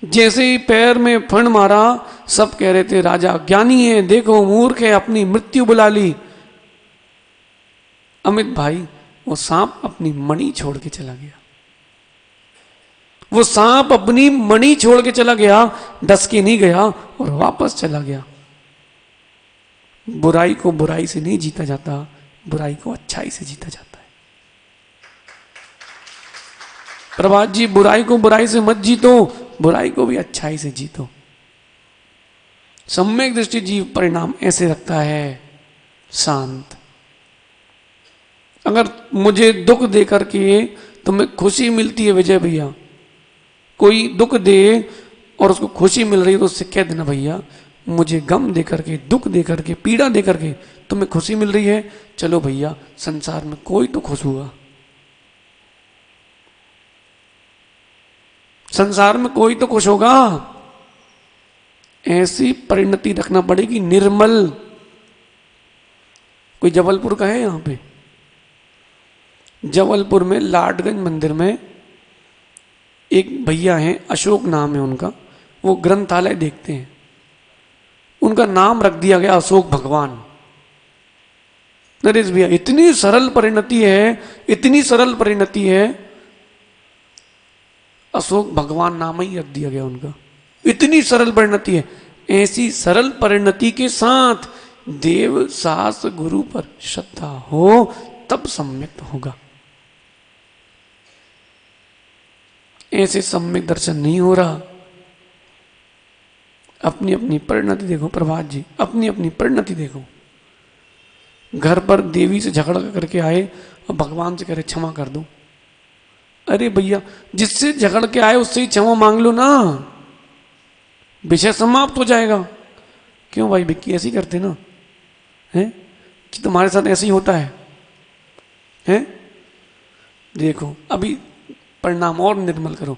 जैसे ही पैर में फंड मारा, सब कह रहे थे राजा ज्ञानी है, देखो मूर्ख है, अपनी मृत्यु बुला ली। अमित भाई, वो सांप अपनी मणि छोड़ के चला गया। वो सांप अपनी मणि छोड़ के चला गया, डस के नहीं गया और वापस चला गया। बुराई को बुराई से नहीं जीता जाता, बुराई को अच्छाई से जीता जाता है। प्रभात जी, बुराई को बुराई से मत जीतो, बुराई को भी अच्छाई से जीतो। सम्यक दृष्टि जीव परिणाम ऐसे रखता है, शांत। अगर मुझे दुख दे करके तुम्हें खुशी मिलती है विजय भैया, कोई दुख दे और उसको खुशी मिल रही है तो उससे कह देना भैया मुझे गम दे करके, दुख दे करके, पीड़ा दे करके तुम्हें खुशी मिल रही है, चलो भैया संसार में कोई तो खुश हुआ, संसार में कोई तो खुश होगा। ऐसी परिणति रखना पड़ेगी निर्मल। कोई जबलपुर का है यहां पे? जबलपुर में लाडगंज मंदिर में एक भैया हैं, अशोक नाम है उनका, वो ग्रंथालय देखते हैं, उनका नाम रख दिया गया अशोक भगवान। नरेश भैया, इतनी सरल परिणति है, इतनी सरल परिणति है, अशोक भगवान नाम ही रख दिया गया उनका, इतनी सरल परिणति है। ऐसी सरल परिणति के साथ देव सास गुरु पर श्रद्धा हो तब सम्यक होगा। ऐसे सम्यक दर्शन नहीं हो रहा। अपनी अपनी परिणति देखो प्रभात जी, अपनी अपनी परिणति देखो। घर पर देवी से झगड़ा करके आए और भगवान से कह रहे क्षमा कर दो। अरे भैया, जिससे झगड़ के आए उससे ही क्षमा मांग लो ना, विषय समाप्त हो जाएगा। क्यों भाई विक्की ऐसे ही करते ना, हैं कि तुम्हारे साथ ऐसे ही होता है, हैं? देखो अभी परिणाम और निर्मल करो,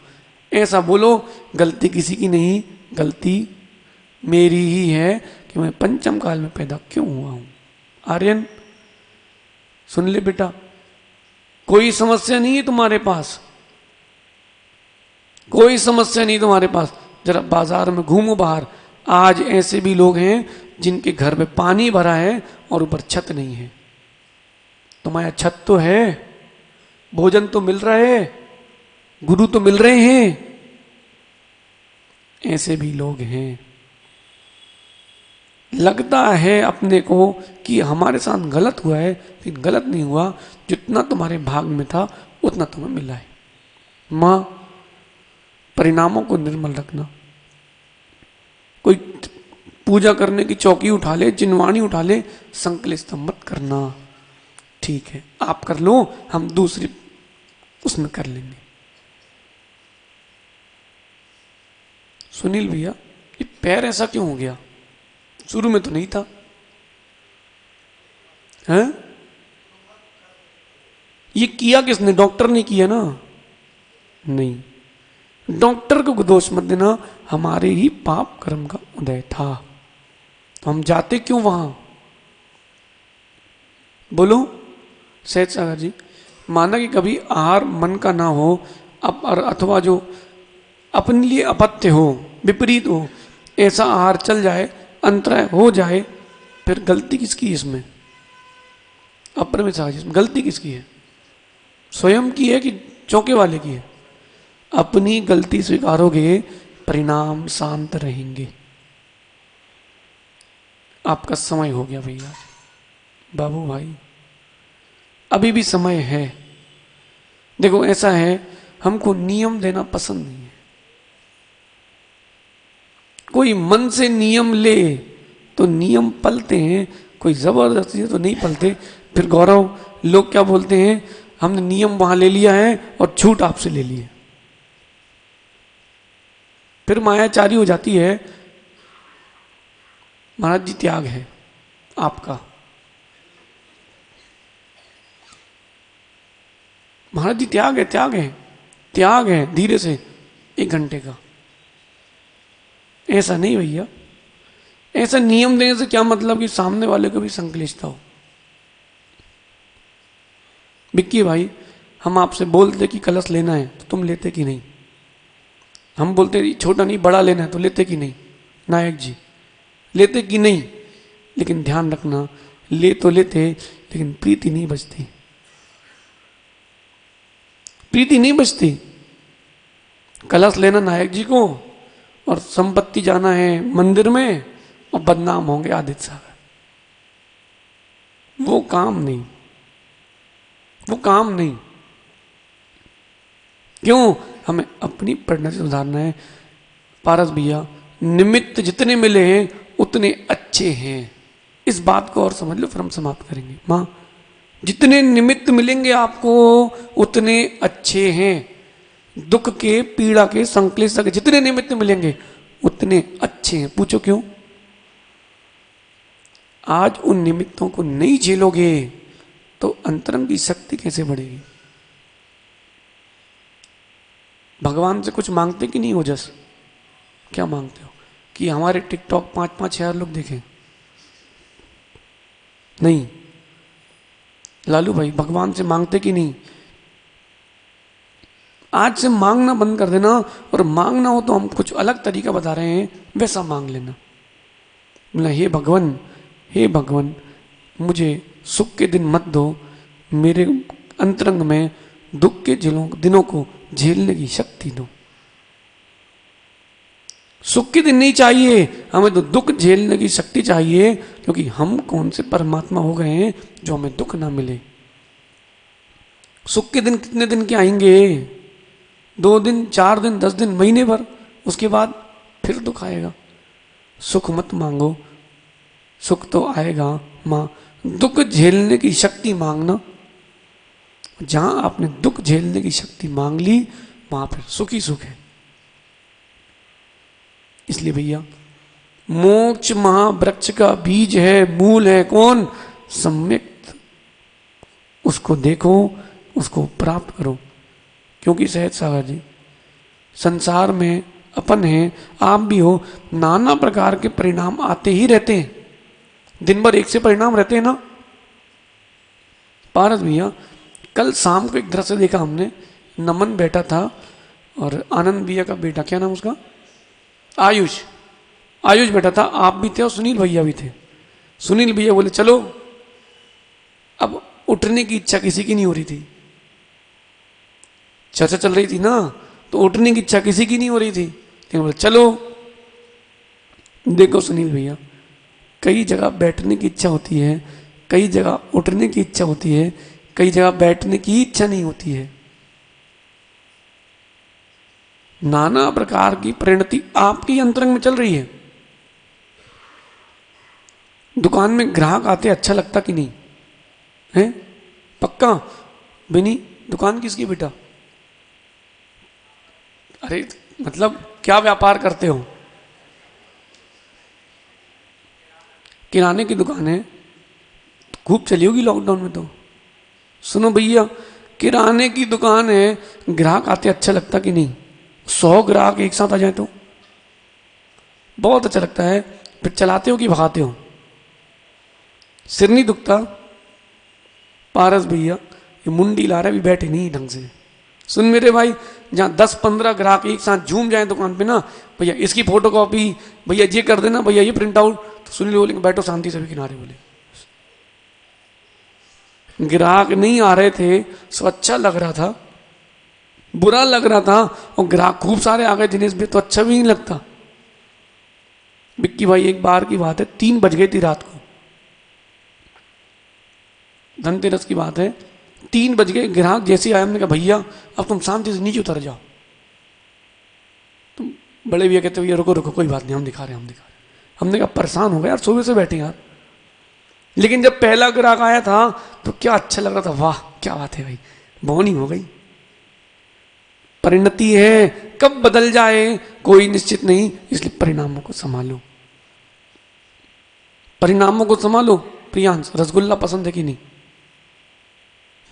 ऐसा बोलो गलती किसी की नहीं, गलती मेरी ही है कि मैं पंचम काल में पैदा क्यों हुआ हूं। आर्यन सुन ले बेटा, कोई समस्या नहीं है तुम्हारे पास, कोई समस्या नहीं तुम्हारे पास। जरा बाजार में घूमो बाहर, आज ऐसे भी लोग हैं जिनके घर में पानी भरा है और ऊपर छत नहीं है। तुम्हारा छत तो है, भोजन तो मिल रहा है, गुरु तो मिल रहे हैं, ऐसे भी लोग हैं। लगता है अपने को कि हमारे साथ गलत हुआ है, लेकिन गलत नहीं हुआ, जितना तुम्हारे भाग में था उतना तुम्हें मिला है। मां, परिणामों को निर्मल रखना। कोई पूजा करने की चौकी उठा ले, चिनवाणी उठा ले, संकलित मत करना। ठीक है आप कर लो, हम दूसरी उसमें कर लेंगे। सुनील भैया, ये पैर ऐसा क्यों हो गया? शुरू में तो नहीं था, हैं? ये किया किसने? डॉक्टर ने किया ना? नहीं, डॉक्टर को दोष मत देना, हमारे ही पाप कर्म का उदय था, तो हम जाते क्यों वहां? बोलो सहज सागर जी। माना कि कभी आहार मन का ना हो, अथवा जो अपने लिए अपत्य हो, विपरीत हो, ऐसा आहार चल जाए, अंतराय हो जाए, फिर गलती किसकी है इसमें? अपरमित इसमें गलती किसकी है? स्वयं की है कि चौके वाले की है? अपनी गलती स्वीकारोगे, परिणाम शांत रहेंगे। आपका समय हो गया भैया, बाबू भाई अभी भी समय है। देखो ऐसा है, हमको नियम देना पसंद नहीं है। कोई मन से नियम ले तो नियम पलते हैं, कोई जबरदस्ती से तो नहीं पलते। फिर गौरव, लोग क्या बोलते हैं, हमने नियम वहां ले लिया है और छूट आपसे ले ली है, फिर मायाचारी हो जाती है। महाराज जी त्याग है आपका, महाराज जी त्याग है, त्याग है, त्याग है, धीरे से 1 घंटे का। ऐसा नहीं भैया, ऐसा नियम देने से क्या मतलब कि सामने वाले को भी संक्लिष्टता हो। बिक्की भाई, हम आपसे बोलते कि कलश लेना है तो तुम लेते कि नहीं? हम बोलते छोटा नहीं बड़ा लेना है तो लेते कि नहीं? नायक जी, लेते कि नहीं? लेकिन ध्यान रखना, ले तो लेते लेकिन प्रीति नहीं बचती, प्रीति नहीं बचती। कलश लेना नायक जी को और संपत्ति जाना है मंदिर में और बदनाम होंगे आदित्य सागर। वो काम नहीं, वो काम नहीं। क्यों? हमें अपनी परिणति सुधारना है। पारस भैया, निमित्त जितने मिले हैं उतने अच्छे हैं, इस बात को और समझ लो, फिर हम समाप्त करेंगे। माँ, जितने निमित्त मिलेंगे आपको उतने अच्छे हैं। दुख के, पीड़ा के, संक्लेश के जितने निमित्त मिलेंगे उतने अच्छे हैं। पूछो क्यों? आज उन निमित्तों को नहीं झेलोगे तो अंतरंग की शक्ति कैसे बढ़ेगी? भगवान से कुछ मांगते कि नहीं हो? जस क्या मांगते हो कि हमारे टिकटॉक 5-5 हजार लोग देखें? नहीं। लालू भाई, भगवान से मांगते कि नहीं? आज से मांगना बंद कर देना, और मांगना हो तो हम कुछ अलग तरीका बता रहे हैं, वैसा मांग लेना। बोला, हे भगवान, हे भगवान, मुझे सुख के दिन मत दो, मेरे अंतरंग में दुख के दिनों को झेलने की शक्ति दो। सुख के दिन नहीं चाहिए हमें, तो दुख झेलने की शक्ति चाहिए, क्योंकि हम कौन से परमात्मा हो गए हैं जो हमें दुख ना मिले। सुख के दिन कितने दिन के आएंगे? 2 दिन, 4 दिन, 10 दिन, महीने भर, उसके बाद फिर दुख आएगा। सुख मत मांगो, सुख तो आएगा। मां, दुख झेलने की शक्ति मांगना। जहां आपने दुख झेलने की शक्ति मांग ली, वहां फिर सुख ही सुख है। इसलिए भैया, मोक्ष महावृक्ष का बीज है, मूल है कौन? सम्यक। उसको देखो, उसको प्राप्त करो। क्योंकि सहज सागर जी, संसार में अपन है, आप भी हो, नाना प्रकार के परिणाम आते ही रहते हैं। दिन भर एक से परिणाम रहते हैं ना। पारस भैया, कल शाम को एक दृश्य देखा हमने। नमन बैठा था और आनंद भैया का बेटा, क्या नाम उसका, आयुष, आयुष बैठा था, आप भी थे और सुनील भैया भी थे। सुनील भैया बोले चलो। अब उठने की इच्छा किसी की नहीं हो रही थी, चर्चा चल रही थी ना, तो उठने की इच्छा किसी की नहीं हो रही थी, लेकिन बोले चलो। देखो सुनील भैया, कई जगह बैठने की इच्छा होती है, कई जगह उठने की इच्छा होती है, कई जगह बैठने की इच्छा नहीं होती है। नाना प्रकार की परिणति आपकी अंतरंग में चल रही है। दुकान में ग्राहक आते अच्छा लगता कि नहीं है? पक्का? बेनी, दुकान किसकी बेटा? अरे मतलब क्या व्यापार करते हो? किराने की दुकान है, खूब चली होगी लॉकडाउन में तो। सुनो भैया, किराने की दुकान है, ग्राहक आते अच्छा लगता कि नहीं? 100 ग्राहक एक साथ आ जाए तो बहुत अच्छा लगता है। फिर चलाते हो कि भगाते हो? सिर नहीं दुखता? पारस भैया, ये मुंडी ला रहा है, भी बैठे नहीं ढंग से। सुन मेरे भाई, जहाँ 10-15 ग्राहक एक साथ झूम जाए दुकान पे ना, भैया इसकी फोटो कॉपी, भैया ये कर देना, भैया ये प्रिंट आउट, तो सुनील बोलेंगे बैठो शांति से भी किनारे। बोले ग्राहक नहीं आ रहे थे, सो अच्छा लग रहा था, बुरा लग रहा था, और ग्राहक खूब सारे आ गए दिनेश भी, तो अच्छा भी नहीं लगता। बिक्की भाई, एक बार की बात है, 3 बज गई थी रात को, धनतेरस की बात है, 3 बज गए। ग्राहक जैसे आया, हमने कहा भैया अब तुम शांति से नीचे उतर जाओ। तुम बड़े भैया कहते भैया रुको रुको, कोई बात नहीं, हम दिखा रहे हैं, हम दिखा रहे हैं। हमने कहा परेशान हो गया यार, सुबह से बैठे यार। लेकिन जब पहला ग्राहक आया था तो क्या अच्छा लग रहा था, वाह क्या बात है भाई, बौनी हो गई। परिणति है, कब बदल जाए कोई निश्चित नहीं, इसलिए परिणामों को संभालो, परिणामों को संभालो। प्रियांश, रसगुल्ला पसंद है कि नहीं?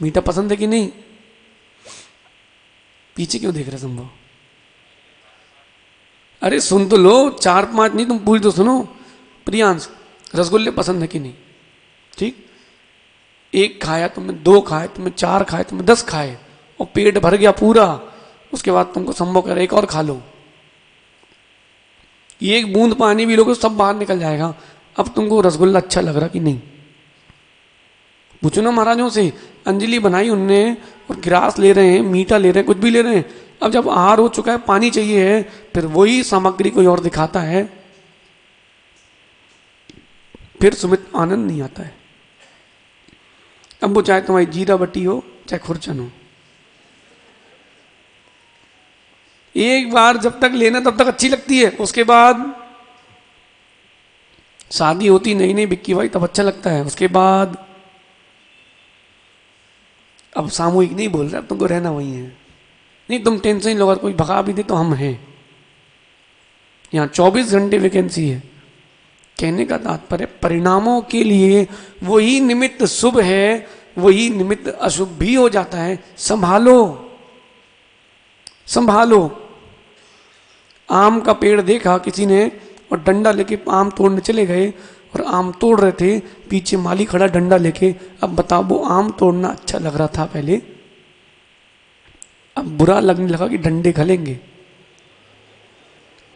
मीठा पसंद है कि नहीं? पीछे क्यों देख रहे संभव? अरे सुन तो लो, 4-5 नहीं, तुम पूरी तो सुनो। प्रियांश, रसगुल्ले पसंद है कि नहीं? ठीक, 1 खाया तुमने, 2 खाए तुमने, 4 खाए तुमने, 10 खाए और पेट भर गया पूरा, उसके बाद तुमको संभव करे एक और खा लो, ये 1 बूंद पानी भी लोगे सब बाहर निकल जाएगा। अब तुमको रसगुल्ला अच्छा लग रहा कि नहीं? पूछो ना महाराजों से। अंजलि बनाई उनने और गिलास ले रहे हैं, मीठा ले रहे हैं, कुछ भी ले रहे हैं। अब जब आहार हो चुका है, पानी चाहिए है, फिर वही सामग्री कोई और दिखाता है, फिर सुमित आनंद नहीं आता है। अब वो चाहे तुम्हारी जीरा बट्टी हो चाहे खुरचन हो, एक बार जब तक लेना तब तक अच्छी लगती है, उसके बाद शादी होती नहीं नहीं बिक्की भाई तब अच्छा लगता है, उसके बाद अब सामूहिक नहीं बोल रहे, अब तुमको रहना वही है। नहीं तुम टेंशन नहीं लो, अगर कोई भगा भी दे तो हम हैं यहाँ, 24 घंटे वैकेंसी है। कहने का तात्पर्य परिणामों के लिए वही निमित्त शुभ है, वही निमित्त अशुभ भी हो जाता है। संभालो संभालो। आम का पेड़ देखा किसी ने और डंडा लेके आम तोड़ने चले गए और आम तोड़ रहे थे, पीछे माली खड़ा डंडा लेके। अब बताओ, वो आम तोड़ना अच्छा लग रहा था पहले, अब बुरा लगने लगा कि डंडे खलेंगे।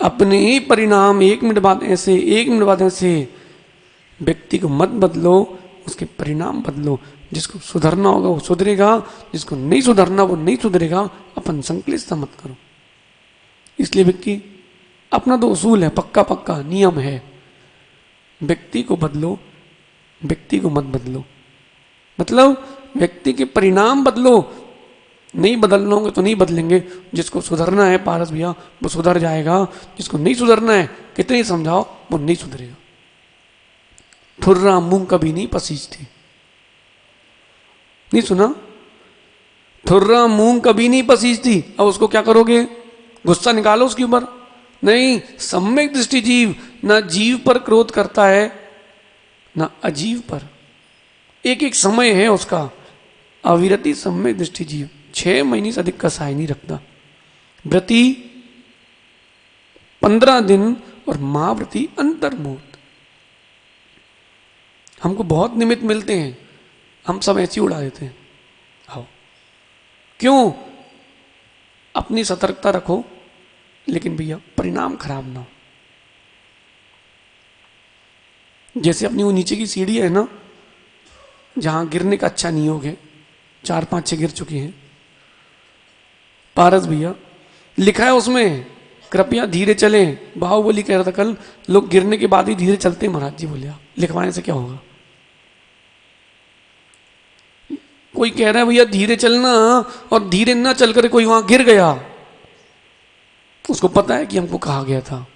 अपने ही परिणाम 1 मिनट बाद ऐसे, 1 मिनट बाद ऐसे। व्यक्ति को मत बदलो, उसके परिणाम बदलो। जिसको सुधरना होगा वो सुधरेगा, जिसको नहीं सुधरना वो नहीं सुधरेगा। अपन संकलित मत करो। इसलिए व्यक्ति अपना तो उसूल है, पक्का पक्का नियम है, व्यक्ति को बदलो, व्यक्ति को मत बदलो। मतलब व्यक्ति के परिणाम बदलो। नहीं बदलना होगा तो नहीं बदलेंगे। जिसको सुधरना है पारस भैया वो सुधर जाएगा, जिसको नहीं सुधरना है कितने ही समझाओ वो नहीं सुधरेगा। ठुर्रा मूंग कभी नहीं पसीजती, नहीं सुना? ठुर्रा मूंग कभी नहीं पसीजती। अब उसको क्या करोगे? गुस्सा निकालो उसके ऊपर? नहीं। सम्यक दृष्टि जीव ना जीव पर क्रोध करता है ना अजीव पर। एक एक समय है उसका। अविरति सम्यक दृष्टि जीव 6 महीने से अधिक का साय नहीं रखता। व्रति 15 दिन और महाव्रति अंतर्मुहूर्त। हमको बहुत निमित्त मिलते हैं, हम सब ऐसे उड़ा देते हैं। आओ, क्यों? अपनी सतर्कता रखो, लेकिन भैया परिणाम खराब ना हो। जैसे अपनी वो नीचे की सीढ़ी है ना, जहां गिरने का अच्छा नियोग है, 4-5-6 गिर चुकी हैं। पारस भैया लिखा है उसमें, कृपया धीरे चलें। बाहुबली कह रहा था कल, लोग गिरने के बाद ही धीरे चलते हैं। महाराज जी बोले लिखवाने से क्या होगा? कोई कह रहा है भैया धीरे चलना, और धीरे ना चल कर कोई वहां गिर गया, उसको पता है कि हमको कहा गया था।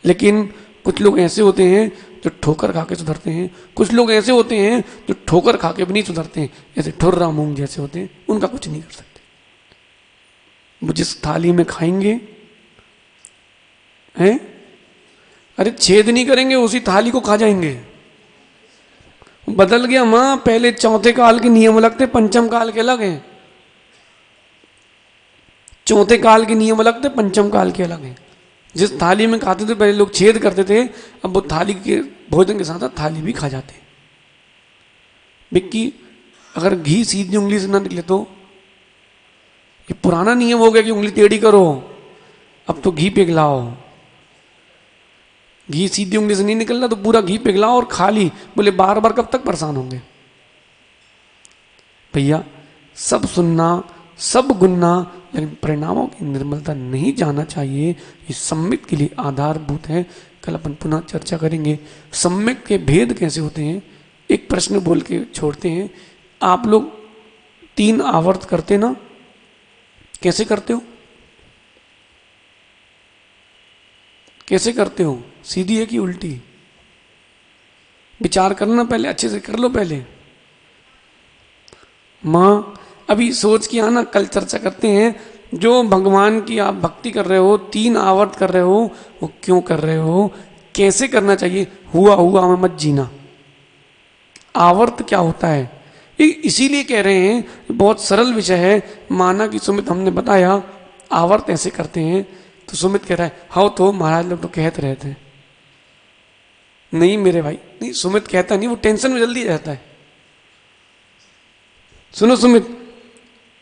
लेकिन कुछ लोग ऐसे होते हैं जो ठोकर खा के सुधरते हैं, कुछ लोग ऐसे होते हैं जो ठोकर खा के भी नहीं सुधरते हैं। ऐसे ठुर्रा मूंग जैसे होते हैं, उनका कुछ नहीं कर सकते। वो जिस थाली में खाएंगे हैं, अरे छेद नहीं करेंगे, उसी थाली को खा जाएंगे। बदल गया मां, पहले चौथे काल के नियम अलग थे, पंचम काल के अलग हैं। चौथे काल के नियम अलग थे, पंचम काल के अलग हैं। जिस थाली में खाते थे पहले लोग छेद करते थे, अब वो थाली के भोजन के साथ थाली भी खा जाते। बिक्की, अगर घी सीधी उंगली से ना निकले तो, ये पुराना नियम हो गया कि उंगली टेढ़ी करो, अब तो घी पिघलाओ। घी सीधी उंगली से नहीं निकलना तो पूरा घी पिघलाओ और खा ली। बोले बार बार कब तक परेशान होंगे? भैया सब सुनना, सब गुनना, लेकिन परिणामों की निर्मलता नहीं जाना चाहिए। ये सम्यक के लिए आधारभूत है। कल अपन पुनः चर्चा करेंगे सम्यक के भेद कैसे होते हैं। एक प्रश्न बोल के छोड़ते हैं। आप लोग 3 आवर्त करते ना, कैसे करते हो? कैसे करते हो? सीधी है कि उल्टी? विचार करना, पहले अच्छे से कर लो। पहले मां अभी सोच के आना, कल चर्चा करते हैं। जो भगवान की आप भक्ति कर रहे हो, 3 आवर्त कर रहे हो, वो क्यों कर रहे हो, कैसे करना चाहिए? हुआ हुआ में मत जीना। आवर्त क्या होता है इसीलिए कह रहे हैं, बहुत सरल विषय है। माना कि सुमित हमने बताया आवर्त ऐसे करते हैं। तो सुमित कह रहा है हाँ तो महाराज लोग तो कहते रहते हैं। नहीं मेरे भाई, नहीं सुमित कहता नहीं, वो टेंशन में जल्दी रहता है। सुनो सुमित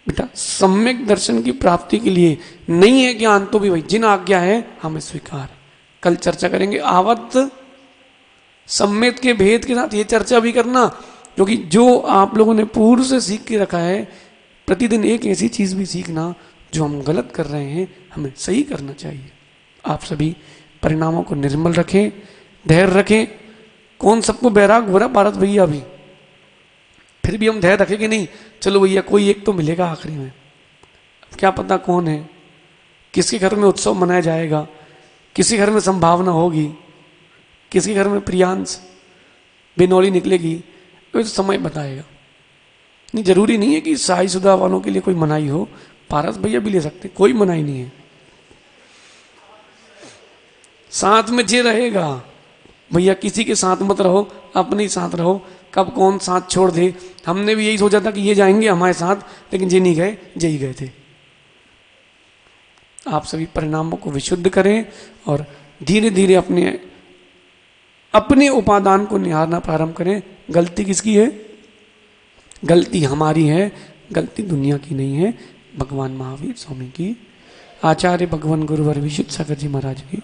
बेटा, सम्यक दर्शन की प्राप्ति के लिए नहीं है ज्ञान तो भी भाई जिन आज्ञा है हमें स्वीकार। कल चर्चा करेंगे आवर्त सम्यक के भेद के साथ ये चर्चा भी करना, क्योंकि जो आप लोगों ने पूर्व से सीख के रखा है, प्रतिदिन एक ऐसी चीज भी सीखना जो हम गलत कर रहे हैं हमें सही करना चाहिए। आप सभी परिणामों को निर्मल रखें, धैर्य रखें। कौन सबको बैराग हो रहा भारत भैया भी, फिर भी हम धैर्य रखेंगे नहीं, चलो भैया कोई एक तो मिलेगा आखिरी में। अब क्या पता कौन है, किसके घर में उत्सव मनाया जाएगा, किसी घर में संभावना होगी, किसी घर में प्रियांश बिनौली निकलेगी, तो समय बताएगा। नहीं जरूरी नहीं है कि शादीशुदा वालों के लिए कोई मनाही हो, पारस भैया भी ले सकते, कोई मनाही नहीं है। साथ में जे रहेगा भैया, किसी के साथ मत रहो, अपने ही साथ रहो। कब कौन साथ छोड़ दे, हमने भी यही सोचा था कि ये जाएंगे हमारे साथ, लेकिन जे नहीं गए, जे ही गए थे। आप सभी परिणामों को विशुद्ध करें और धीरे धीरे अपने अपने उपादान को निहारना प्रारंभ करें। गलती किसकी है? गलती हमारी है, गलती दुनिया की नहीं है, भगवान महावीर स्वामी की। आचार्य भगवान गुरुवर विशुद्ध सागर जी महाराज की।